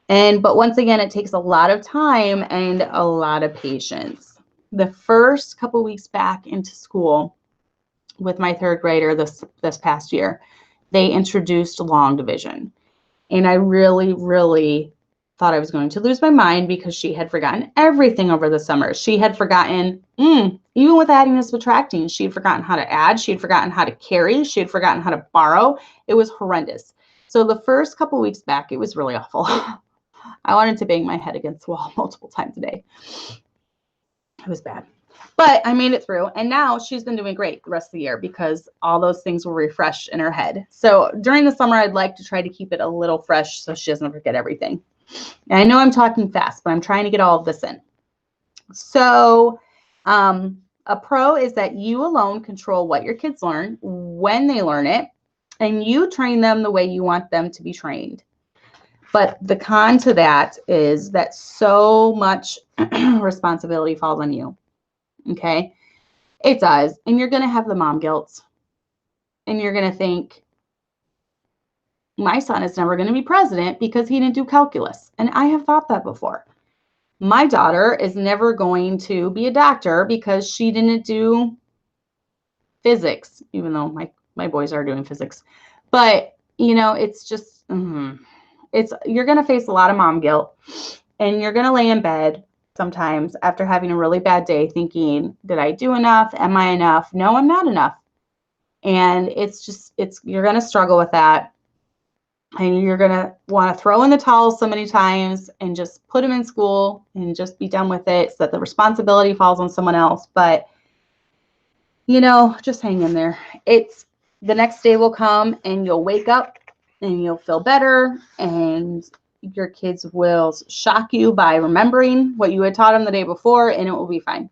But once again, it takes a lot of time and a lot of patience. The first couple weeks back into school with my third grader this past year, they introduced long division. And I really, really thought I was going to lose my mind, because she had forgotten everything over the summer. She had forgotten, even with adding and subtracting, she had forgotten how to add. She had forgotten how to carry. She had forgotten how to borrow. It was horrendous. So the first couple weeks back, it was really awful. I wanted to bang my head against the wall multiple times a day. It was bad. But I made it through, and now she's been doing great the rest of the year because all those things were refreshed in her head. So during the summer, I'd like to try to keep it a little fresh so she doesn't forget everything. And I know I'm talking fast, but I'm trying to get all of this in. So a pro is that you alone control what your kids learn, when they learn it, and you train them the way you want them to be trained. But the con to that is that so much responsibility falls on you. Okay? It does. And you're going to have the mom guilt. And you're going to think, my son is never going to be president because he didn't do calculus. And I have thought that before. My daughter is never going to be a doctor because she didn't do physics, even though my boys are doing physics. But, it's just, you're going to face a lot of mom guilt, and you're going to lay in bed sometimes after having a really bad day thinking, did I do enough? Am I enough? No, I'm not enough. And you're going to struggle with that. And you're going to want to throw in the towel so many times and just put them in school and just be done with it so that the responsibility falls on someone else. But, just hang in there. The next day will come and you'll wake up and you'll feel better, and your kids will shock you by remembering what you had taught them the day before, and it will be fine.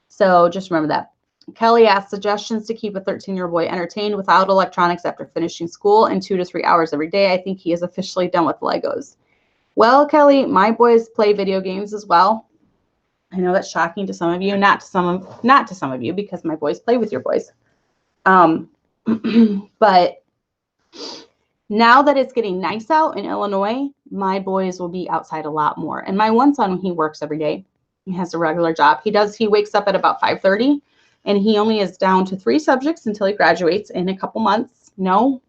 So just remember that. Kelly asked suggestions to keep a 13-year-old boy entertained without electronics after finishing school and 2 to 3 hours every day. I think he is officially done with Legos. Well, Kelly, my boys play video games as well. I know that's shocking to some of you, not to some of you, because my boys play with your boys. But Now that it's getting nice out in Illinois, my boys will be outside a lot more. And my one son, he works every day. He has a regular job. He wakes up at about 5:30, and he only is down to 3 subjects until he graduates in a couple months. No,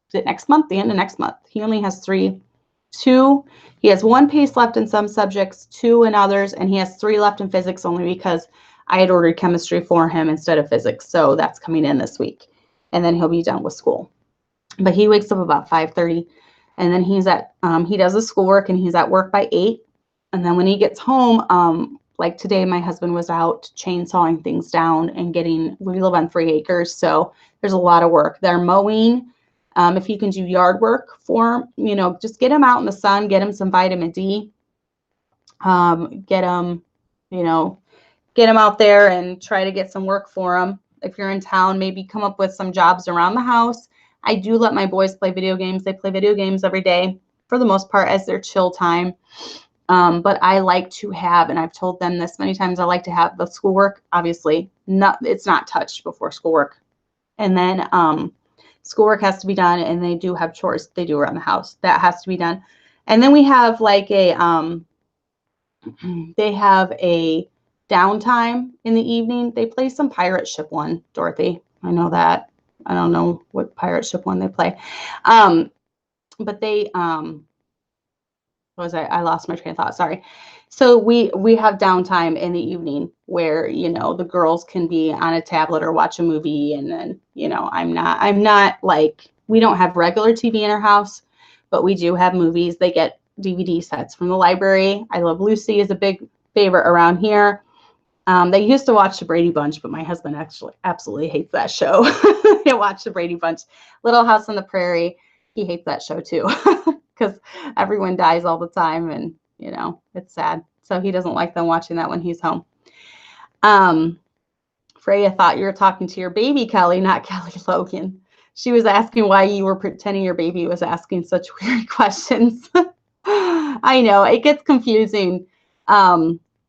is it next month? The end of next month. He only has 3. 2, he has 1 pace left in some subjects, 2 in others, and he has 3 left in physics only because I had ordered chemistry for him instead of physics. So that's coming in this week. And then he'll be done with school. But he wakes up about 5:30, and then he does his schoolwork, and he's at work by 8. And then when he gets home, like today, my husband was out chainsawing things down and we live on 3 acres. So there's a lot of work. They're mowing. If you can do yard work for him, just get him out in the sun, get him some vitamin D, get him out there and try to get some work for him. If you're in town, maybe come up with some jobs around the house. I do let my boys play video games. They play video games every day for the most part as their chill time. But I like to have, and I've told them this many times, I like to have the schoolwork, obviously, it's not touched before schoolwork. And then schoolwork has to be done, and they do have chores they do around the house. That has to be done. And then we have like they have a downtime in the evening. They play some pirate ship one, Dorothy. I know that. I don't know what pirate ship one they play. But they, what was I lost my train of thought. Sorry. So we have downtime in the evening where, the girls can be on a tablet or watch a movie. And then, I'm not like, we don't have regular TV in our house, but we do have movies. They get DVD sets from the library. I Love Lucy is a big favorite around here. They used to watch the Brady Bunch, but my husband actually absolutely hates that show. They watch the Brady Bunch. Little House on the Prairie, he hates that show too because everyone dies all the time, and it's sad. So he doesn't like them watching that when he's home. Freya thought you were talking to your baby, Kelly, not Kelly Logan. She was asking why you were pretending your baby was asking such weird questions. I know it gets confusing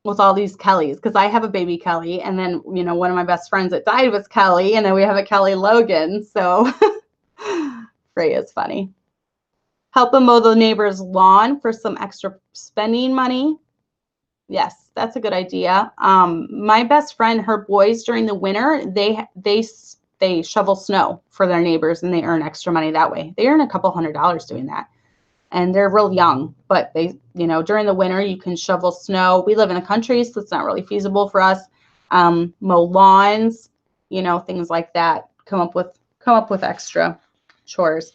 with all these Kellys, because I have a baby Kelly, and then one of my best friends that died was Kelly, and then we have a Kelly Logan. So Freya's funny. Help them mow the neighbor's lawn for some extra spending money. Yes, that's a good idea. My best friend, her boys during the winter, they shovel snow for their neighbors, and they earn extra money that way. They earn a couple $100 doing that. And they're real young, but they, during the winter, you can shovel snow. We live in the country, so it's not really feasible for us. Mow lawns, things like that. Come up with extra chores.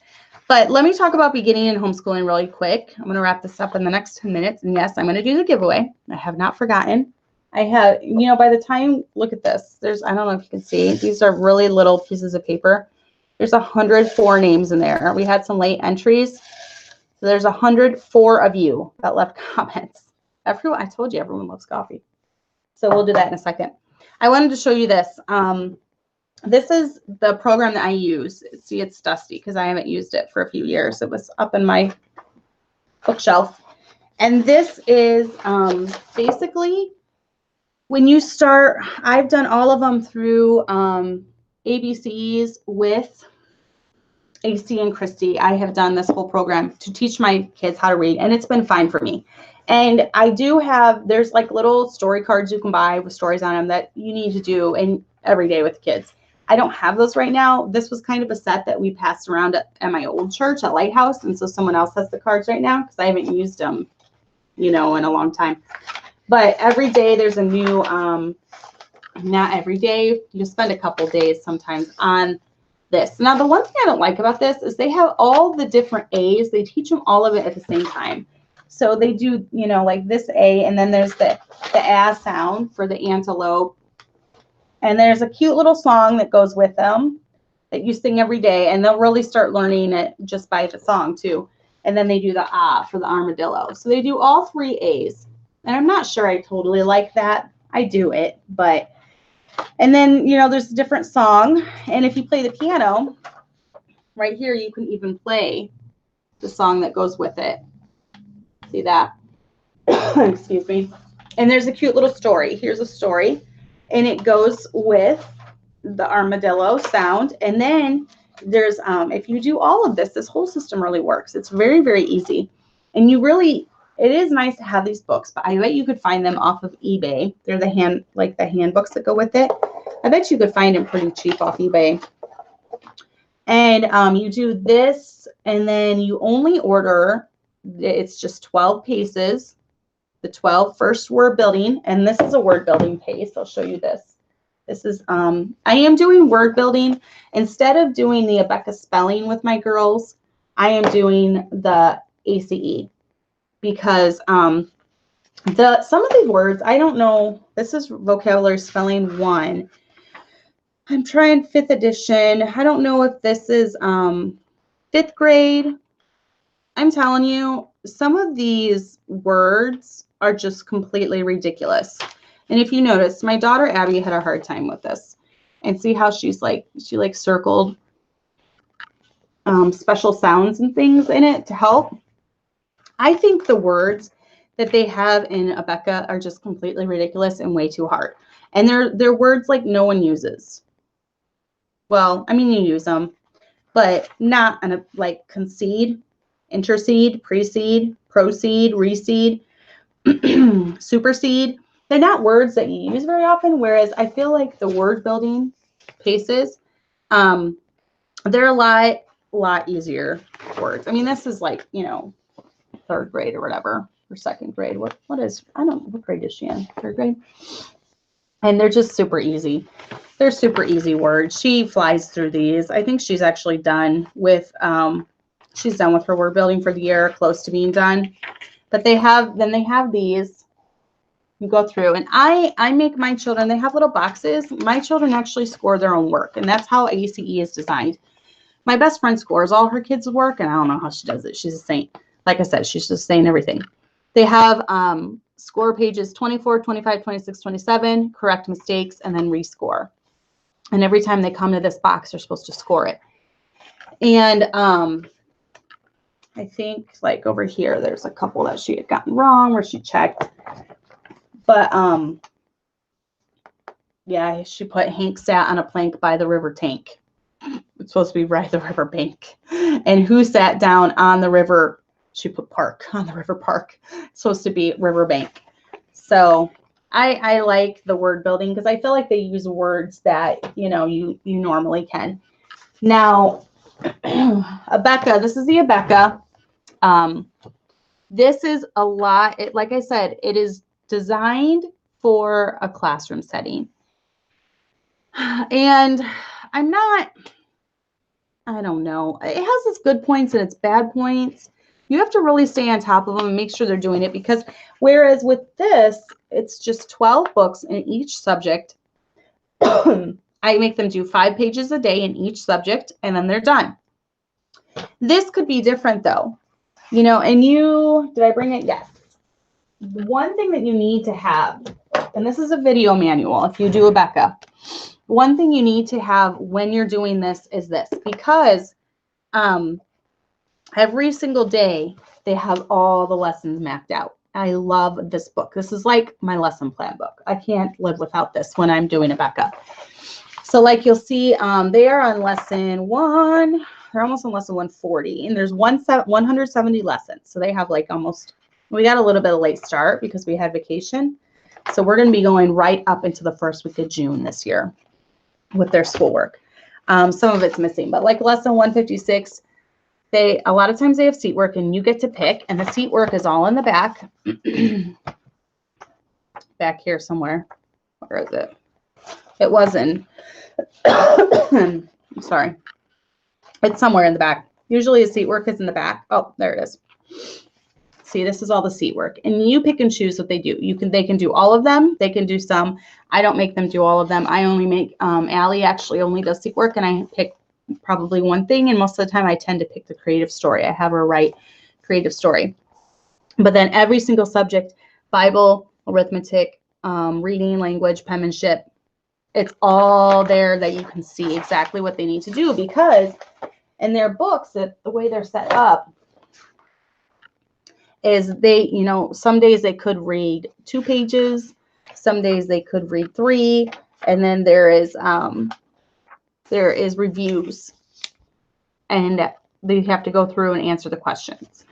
But let me talk about beginning and homeschooling really quick. I'm going to wrap this up in the next 10 minutes. And yes, I'm going to do the giveaway. I have not forgotten. I have, by the time, look at this. I don't know if you can see. These are really little pieces of paper. There's 104 names in there. We had some late entries. So there's 104 of you that left comments. I told you everyone loves coffee. So we'll do that in a second. I wanted to show you this. This is the program that I use. See, it's dusty because I haven't used it for a few years. It was up in my bookshelf. And this is basically when you start, I've done all of them through ABCs with AC and Christy. I have done this whole program to teach my kids how to read, and it's been fine for me. And I do have, there's like little story cards you can buy with stories on them that you need to do every day with the kids. I don't have those right now. This was kind of a set that we passed around at my old church at Lighthouse, and so someone else has the cards right now because I haven't used them, in a long time. But every day there's a new, not every day, you spend a couple days sometimes on this. Now, the one thing I don't like about this is they have all the different A's. They teach them all of it at the same time. So they do, like this A, and then there's the A sound for the antelope. And there's a cute little song that goes with them that you sing every day, and they'll really start learning it just by the song too. And then they do the ah for the armadillo. So they do all 3 A's. And I'm not sure I totally like that. I do it, but, and then, there's a different song. And if you play the piano, right here, you can even play the song that goes with it. See that? Excuse me. And there's a cute little story. Here's a story. And it goes with the armadillo sound. And then there's, if you do all of this, this whole system really works. It's very, very easy. And you really, it is nice to have these books, but I bet you could find them off of eBay. They're the handbooks that go with it. I bet you could find them pretty cheap off eBay. And you do this, and then you only order, it's just 12 paces, the 12 first word building, and this is a word building pace. I'll show you this. This is, I am doing word building. Instead of doing the Abeka spelling with my girls, I am doing the ACE because some of these words, I don't know, this is vocabulary spelling 1. I'm trying 5th edition. I don't know if this is 5th grade. I'm telling you, some of these words are just completely ridiculous. And if you notice, my daughter Abby had a hard time with this. And see how she's like, she like circled special sounds and things in it to help. I think the words that they have in Abeka are just completely ridiculous and way too hard. And they're words like no one uses. Well, I mean, you use them, but not like concede, intercede, precede, proceed, reseed, supersede. They're not words that you use very often, whereas I feel like the word building paces, they're a lot easier words. I mean, this is like, you know, 3rd grade or whatever, or 2nd grade. What is, I don't know, what grade is she in? 3rd grade? And they're just super easy. They're super easy words. She flies through these. I think she's actually done with, she's done with her word building for the year, close to being done. But they have these. You go through, and I make my children, they have little boxes. My children actually score their own work, and that's how ACE is designed. My best friend scores all her kids' work, and I don't know how she does it. She's a saint. Like I said, she's just saying everything. They have score pages 24, 25, 26, 27, correct mistakes, and then rescore. And every time they come to this box, they're supposed to score it. And I think like over here, there's a couple that she had gotten wrong where she checked. But yeah, she put Hank sat on a plank by the river tank. It's supposed to be by the river bank. And who sat down on the river? She put park on the river park. It's supposed to be river bank. So I like the word building because I feel like they use words that, you know, you normally can. Now, Abeka, this is the Abeka. This is a lot. Like I said, it is designed for a classroom setting. And I don't know. It has its good points and its bad points. You have to really stay on top of them and make sure they're doing it, because whereas with this, it's just 12 books in each subject. I make them do 5 pages a day in each subject, and then they're done. This could be different though. You know, and did I bring it? Yes. One thing that you need to have, and this is a video manual if you do Abeka, one thing you need to have when you're doing this is this, because every single day they have all the lessons mapped out. I love this book. This is like my lesson plan book. I can't live without this when I'm doing Abeka. So like you'll see, they are on lesson 1. They're almost on lesson 140, and there's 170 lessons. So they have like almost, we got a little bit of late start because we had vacation. So we're going to be going right up into the first week of June this year with their schoolwork. Some of it's missing, but like lesson 156, a lot of times they have seat work and you get to pick, and the seat work is all in the back. Back here somewhere. Where is it? It wasn't. I'm sorry. It's somewhere in the back. Usually the seat work is in the back. Oh, there it is. See, this is all the seat work, and you pick and choose what they do. They can do all of them. They can do some. I don't make them do all of them. I only make, Allie actually only does seat work, and I pick probably one thing, and most of the time I tend to pick the creative story. I have her write creative story. But then every single subject, Bible, arithmetic, reading, language, penmanship, it's all there that you can see exactly what they need to do, because in their books, the way they're set up is they, you know, some days they could read 2 pages, some days they could read 3, and then there is reviews. and they have to go through and answer the questions.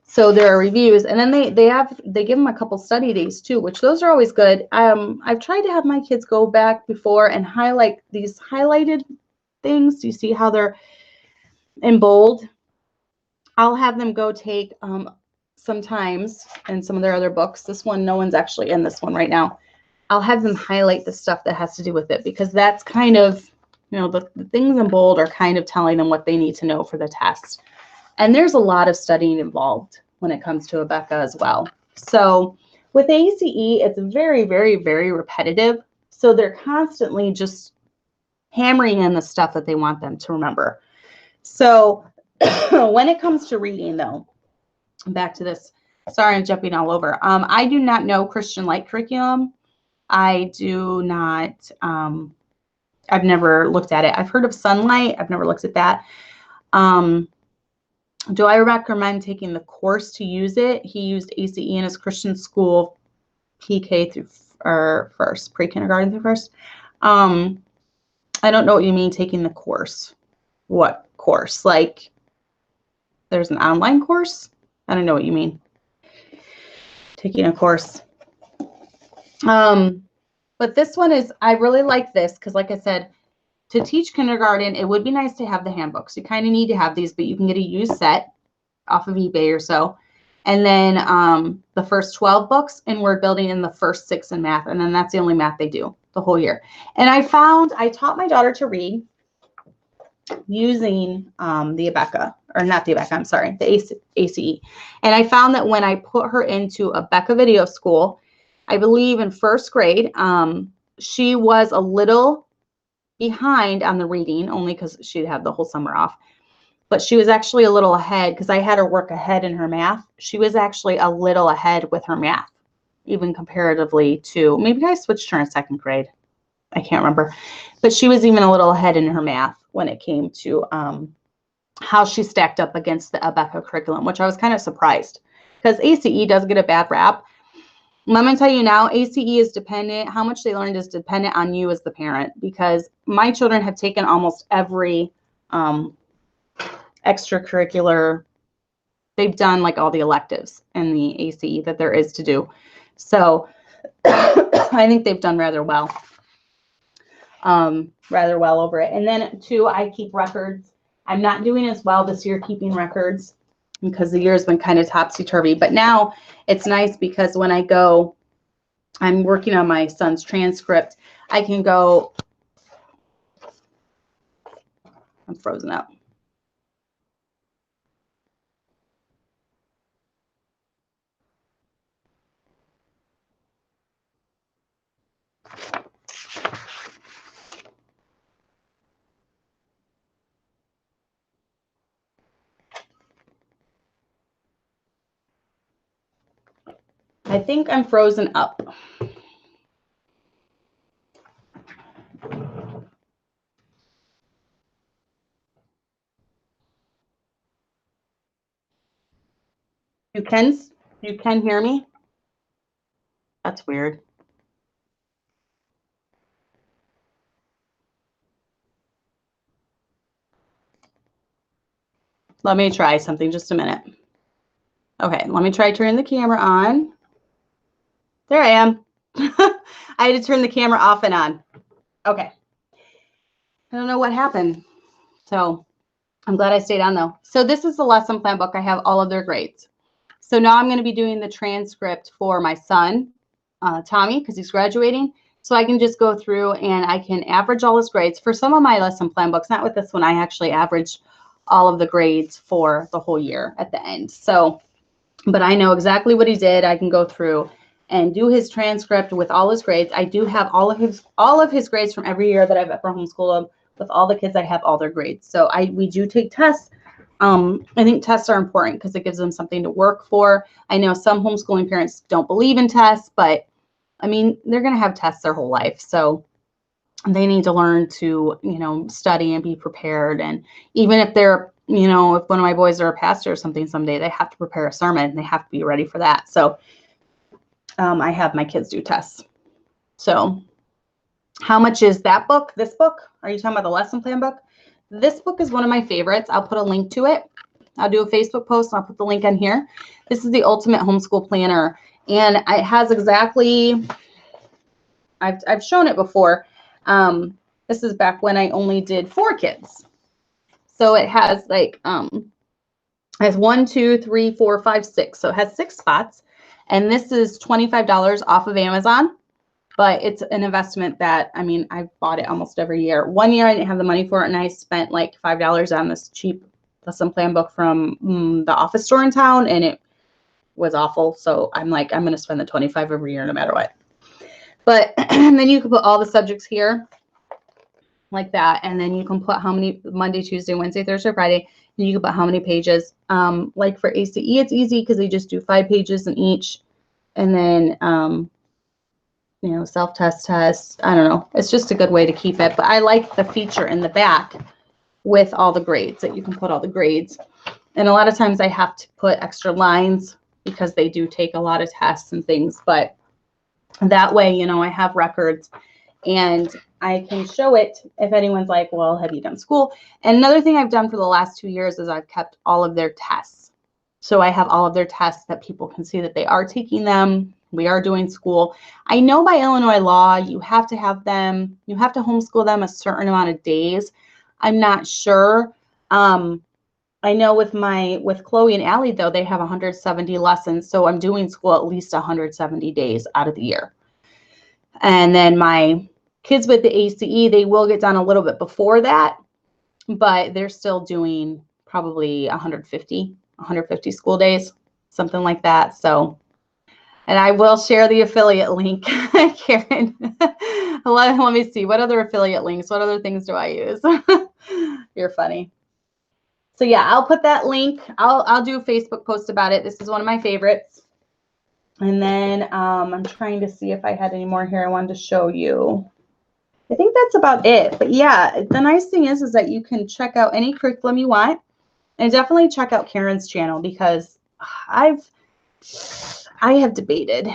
So there are reviews, and then they give them a couple study days too, which those are always good. I've tried to have my kids go back before and highlight these highlighted things. You see how they're in bold? I'll have them go take sometimes in some of their other books. This one, no one's actually in this one right now. I'll have them highlight the stuff that has to do with it, because that's kind of, you know, the things in bold are kind of telling them what they need to know for the test. And there's a lot of studying involved when it comes to Abeka as well. So with ACE, it's very, very, very repetitive. So they're constantly just hammering in the stuff that they want them to remember. So when it comes to reading, though, back to this, sorry, I'm jumping all over. I do not know Christian Light curriculum. I do not, I've never looked at it. I've heard of Sunlight. I've never looked at that. Do I recommend taking the course to use it? He used ACE in his Christian school, PK through, or first, pre-kindergarten through first. I don't know what you mean taking the course. What course? Like, there's an online course? I don't know what you mean. Taking a course. But this one is, I really like this because, like I said, to teach kindergarten, it would be nice to have the handbooks. You kind of need to have these, but you can get a used set off of eBay or so. And then the first 12 books in word building and the first 6 in math. And then that's the only math they do the whole year. And I taught my daughter to read using the Abeka, or not the Abeka, I'm sorry, the ACE. And I found that when I put her into Abeka Video School, I believe in first grade, she was a little behind on the reading, only because she'd have the whole summer off. But she was actually a little ahead because I had her work ahead in her math. She was actually a little ahead with her math, even comparatively to, maybe I switched her in second grade. I can't remember. But she was even a little ahead in her math when it came to how she stacked up against the Abeka curriculum, which I was kind of surprised because ACE does get a bad rap. I'm going to tell you now, ACE is dependent, how much they learned is dependent on you as the parent, because my children have taken almost every extracurricular. They've done like all the electives in the ACE that there is to do. So I think they've done rather well over it. And then too, I keep records. I'm not doing as well this year keeping records because the year has been kind of topsy-turvy. But now it's nice because when I go, I'm working on my son's transcript, I can go, I'm frozen up. I think I'm frozen up. You can hear me? That's weird. Let me try something, just a minute. Okay, let me try turning the camera on. There I am. I had to turn the camera off and on. Okay. I don't know what happened. So I'm glad I stayed on though. So this is the lesson plan book. I have all of their grades. So now I'm going to be doing the transcript for my son, Tommy, because he's graduating. So I can just go through and I can average all his grades. For some of my lesson plan books, not with this one, I actually averaged all of the grades for the whole year at the end. So, but I know exactly what he did. I can go through and do his transcript with all his grades. I do have all of his grades from every year that I've ever homeschooled him. With all the kids, I have all their grades. So we do take tests. I think tests are important because it gives them something to work for. I know some homeschooling parents don't believe in tests, but I mean, they're going to have tests their whole life. So they need to learn to, you know, study and be prepared. And even if they're, you know, if one of my boys are a pastor or something someday, they have to prepare a sermon and they have to be ready for that. So I have my kids do tests. So how much is that book? This book? Are you talking about the lesson plan book? This book is one of my favorites. I'll put a link to it. I'll do a Facebook post and I'll put the link on here. This is the Ultimate Homeschool Planner. And it has exactly, I've shown it before. This is back when I only did 4 kids. So it has like, it has 1, 2, 3, 4, 5, 6. So it has 6 spots. And this is $25 off of Amazon. But it's an investment that, I mean, I've bought it almost every year. One year I didn't have the money for it, and I spent like $5 on this cheap lesson plan book from the office store in town, and it was awful. So I'm like, I'm going to spend the $25 every year no matter what. But then you can put all the subjects here like that, and then you can put how many Monday, Tuesday, Wednesday, Thursday, Friday, and you can put how many pages. Like for ACE, it's easy because they just do 5 pages in each, and then you know, self-test. I don't know. It's just a good way to keep it. But I like the feature in the back with all the grades, that you can put all the grades. And a lot of times I have to put extra lines because they do take a lot of tests and things. But that way, you know, I have records and I can show it if anyone's like, well, have you done school? And another thing I've done for the last 2 years is I've kept all of their tests. So I have all of their tests that people can see that they are taking them. We are doing school. I know by Illinois law, you have to have them, you have to homeschool them a certain amount of days. I'm not sure. I know with Chloe and Allie, though, they have 170 lessons. So I'm doing school at least 170 days out of the year. And then my kids with the ACE, they will get done a little bit before that, but they're still doing probably 150 school days, something like that. So, and I will share the affiliate link, Karen. Let me see. What other affiliate links? What other things do I use? You're funny. So yeah, I'll put that link. I'll do a Facebook post about it. This is one of my favorites. And then I'm trying to see if I had any more here I wanted to show you. I think that's about it. But yeah, the nice thing is that you can check out any curriculum you want. And definitely check out Karen's channel, because I have debated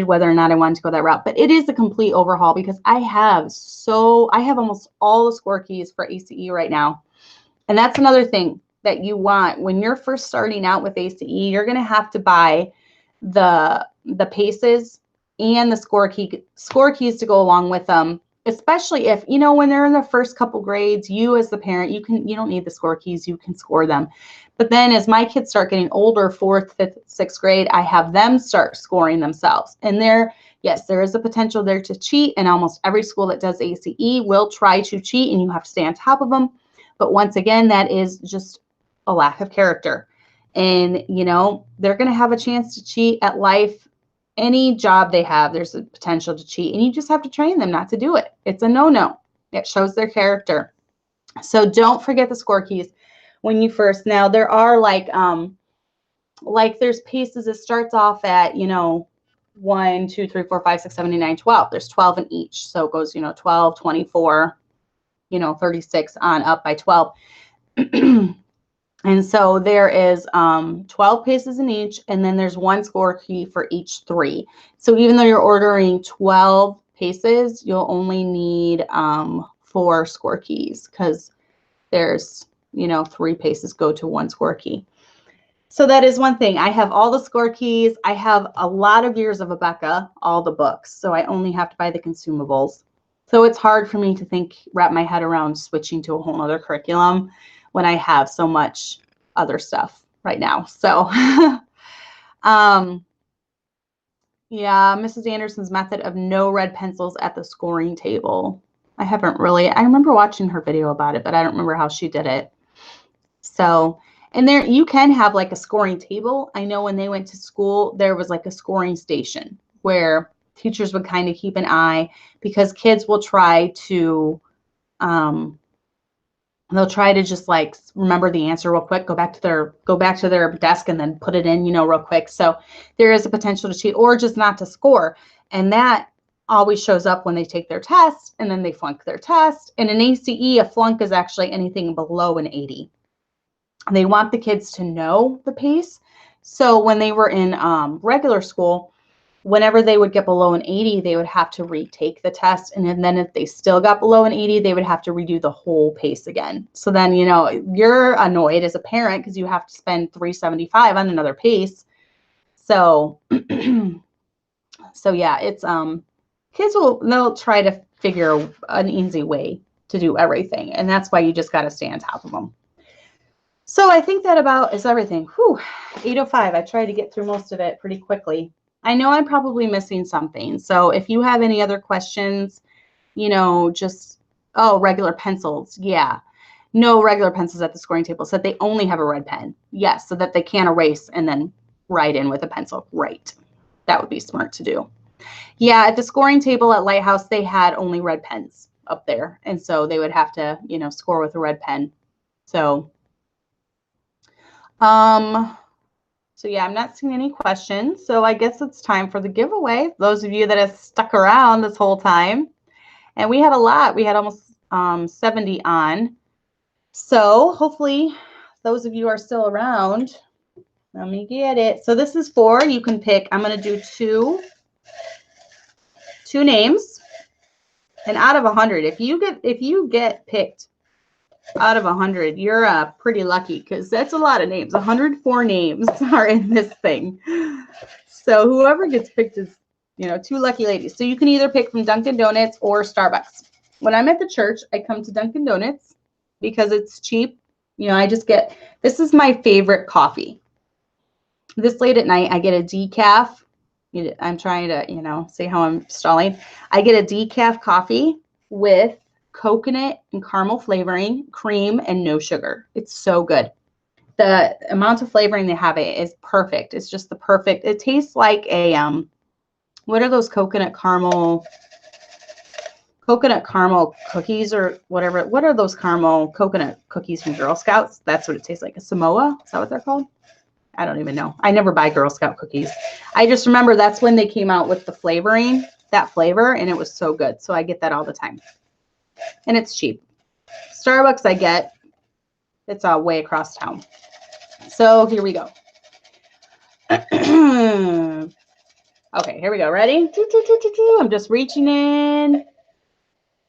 whether or not I wanted to go that route, but it is a complete overhaul because I have almost all the score keys for ACE right now. And that's another thing that you want when you're first starting out with ACE. You're going to have to buy the paces and the score keys to go along with them, especially if, you know, when they're in the first couple grades, you as the parent, you don't need the score keys, you can score them. But then as my kids start getting older, 4th, 5th, 6th grade, I have them start scoring themselves. And yes, there is a potential there to cheat, and almost every school that does ACE will try to cheat, and you have to stay on top of them. But once again, that is just a lack of character. And, you know, they're going to have a chance to cheat at life. Any job they have, there's a potential to cheat, and you just have to train them not to do it. It's a no-no. It shows their character. So don't forget the score keys when you first. Now there are like there's paces. It starts off at, you know, 1, 2, 3, 4, 5, 6, 7, 8, 9, 12. There's 12 in each. So it goes, you know, 12, 24, you know, 36 on up by 12. And so there is 12 paces in each, and then there's 1 score key for each 3. So even though you're ordering 12 paces, you'll only need 4 score keys, because there's, you know, 3 paces go to 1 score key. So that is one thing. I have all the score keys. I have a lot of years of Abeka, all the books. So I only have to buy the consumables. So it's hard for me to wrap my head around switching to a whole other curriculum when I have so much other stuff right now. So, yeah, Mrs. Anderson's method of no red pencils at the scoring table. I remember watching her video about it, but I don't remember how she did it. So, and there, you can have like a scoring table. I know when they went to school, there was like a scoring station where teachers would kind of keep an eye, because kids will try to, they'll try to just like remember the answer real quick, go back to their desk and then put it in, you know, real quick. So there is a potential to cheat or just not to score. And that always shows up when they take their test and then they flunk their test. And in ACE, a flunk is actually anything below an 80. They want the kids to know the pace. So when they were in regular school, whenever they would get below an 80, they would have to retake the test. And then if they still got below an 80, they would have to redo the whole pace again. So then, you know, you're annoyed as a parent because you have to spend $375 on another pace. So, so yeah, it's, kids they'll try to figure an easy way to do everything. And that's why you just got to stay on top of them. So I think that about is everything. Whew, 8:05. I tried to get through most of it pretty quickly. I know I'm probably missing something. So if you have any other questions, you know, just, oh, regular pencils. Yeah. No regular pencils at the scoring table. So that they only have a red pen. Yes. So that they can erase and then write in with a pencil. Right. That would be smart to do. Yeah. At the scoring table at Lighthouse, they had only red pens up there. And so they would have to, you know, score with a red pen. So, so yeah, I'm not seeing any questions. So I guess it's time for the giveaway. Those of you that have stuck around this whole time. And we had a lot. We had almost 70 on. So hopefully those of you are still around. Let me get it. So this is for, you can pick, I'm going to do two names. And out of 100, if you get picked out of 100, you're pretty lucky because that's a lot of names. 104 names are in this thing. So whoever gets picked is, you know, two lucky ladies. So you can either pick from Dunkin' Donuts or Starbucks. When I'm at the church, I come to Dunkin' Donuts because it's cheap. You know, I just get, this is my favorite coffee. This late at night, I get a decaf. I'm trying to, you know, see how I'm stalling. I get a decaf coffee with coconut and caramel flavoring, cream, and no sugar. It's so good. The amount of flavoring they have is perfect. It's just the perfect. It tastes like a what are those coconut caramel cookies or whatever? What are those caramel coconut cookies from Girl Scouts? That's what it tastes like. A Samoa? Is that what they're called? I don't even know. I never buy Girl Scout cookies. I just remember that's when they came out with the flavoring, that flavor, and it was so good. So I get that all the time. And it's cheap. Starbucks I get. It's way across town. So here we go. Okay, here we go. Ready? I'm just reaching in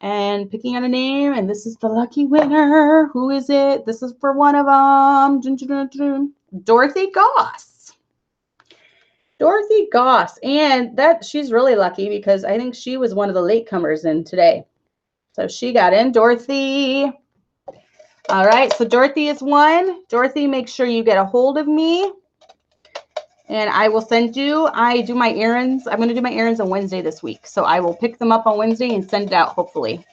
and picking out a name. And this is the lucky winner. Who is it? This is for one of them. Dorothy Goss. Dorothy Goss. And she's really lucky because I think she was one of the latecomers in today. So she got in. Dorothy. All right. So Dorothy is one. Dorothy, make sure you get a hold of me. And I will send you, I do my errands. I'm going to do my errands on Wednesday this week. So I will pick them up on Wednesday and send it out, hopefully.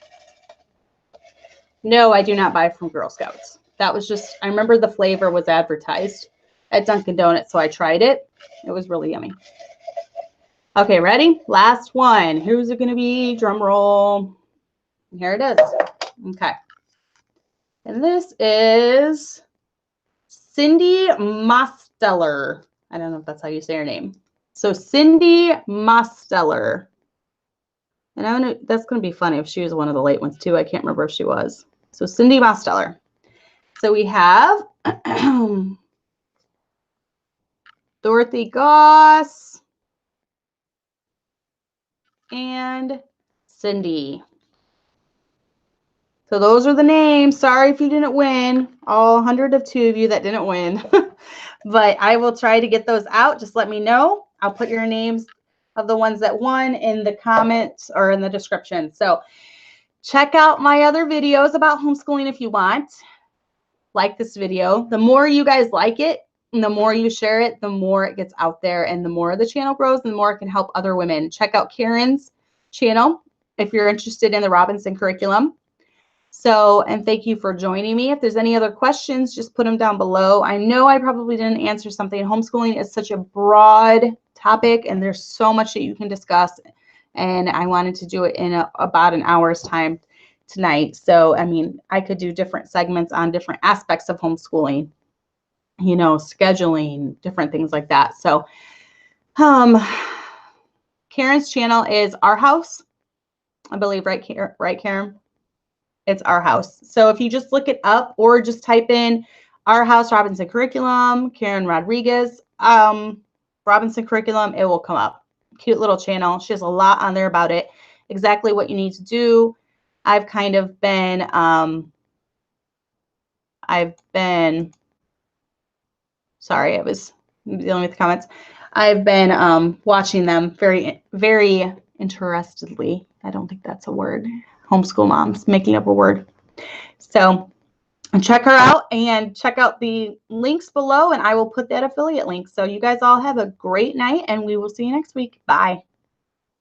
No, I do not buy from Girl Scouts. That was just, I remember the flavor was advertised at Dunkin' Donuts, so I tried it. It was really yummy. Okay, ready? Last one. Who's it going to be? Drum roll. Here it is. Okay. And this is Cindy Mosteller. I don't know if that's how you say her name. So Cindy Mosteller. And that's going to be funny if she was one of the late ones too. I can't remember if she was. So Cindy Mosteller. So we have Dorothy Goss and Cindy. So those are the names. Sorry if you didn't win. All 102 of you that didn't win. But I will try to get those out. Just let me know. I'll put your names of the ones that won in the comments or in the description. So check out my other videos about homeschooling if you want. Like this video. The more you guys like it, and the more you share it, the more it gets out there, and the more the channel grows, and the more it can help other women. Check out Karen's channel if you're interested in the Robinson curriculum. So, and thank you for joining me. If there's any other questions, just put them down below. I know I probably didn't answer something. Homeschooling is such a broad topic, and there's so much that you can discuss. And I wanted to do it in about an hour's time tonight. So, I mean, I could do different segments on different aspects of homeschooling, you know, scheduling, different things like that. So, Karen's channel is Our House, I believe, right, Karen? It's Our House. So if you just look it up or just type in Our House Robinson Curriculum, Karen Rodriguez, Robinson Curriculum, it will come up. cute little channel. She has a lot on there about it, exactly what you need to do. I've kind of been, sorry, I was dealing with the comments. I've been watching them very, very interestedly. I don't think that's a word. Homeschool moms, making up a word. So check her out and check out the links below, and I will put that affiliate link. So you guys all have a great night, and we will see you next week. Bye.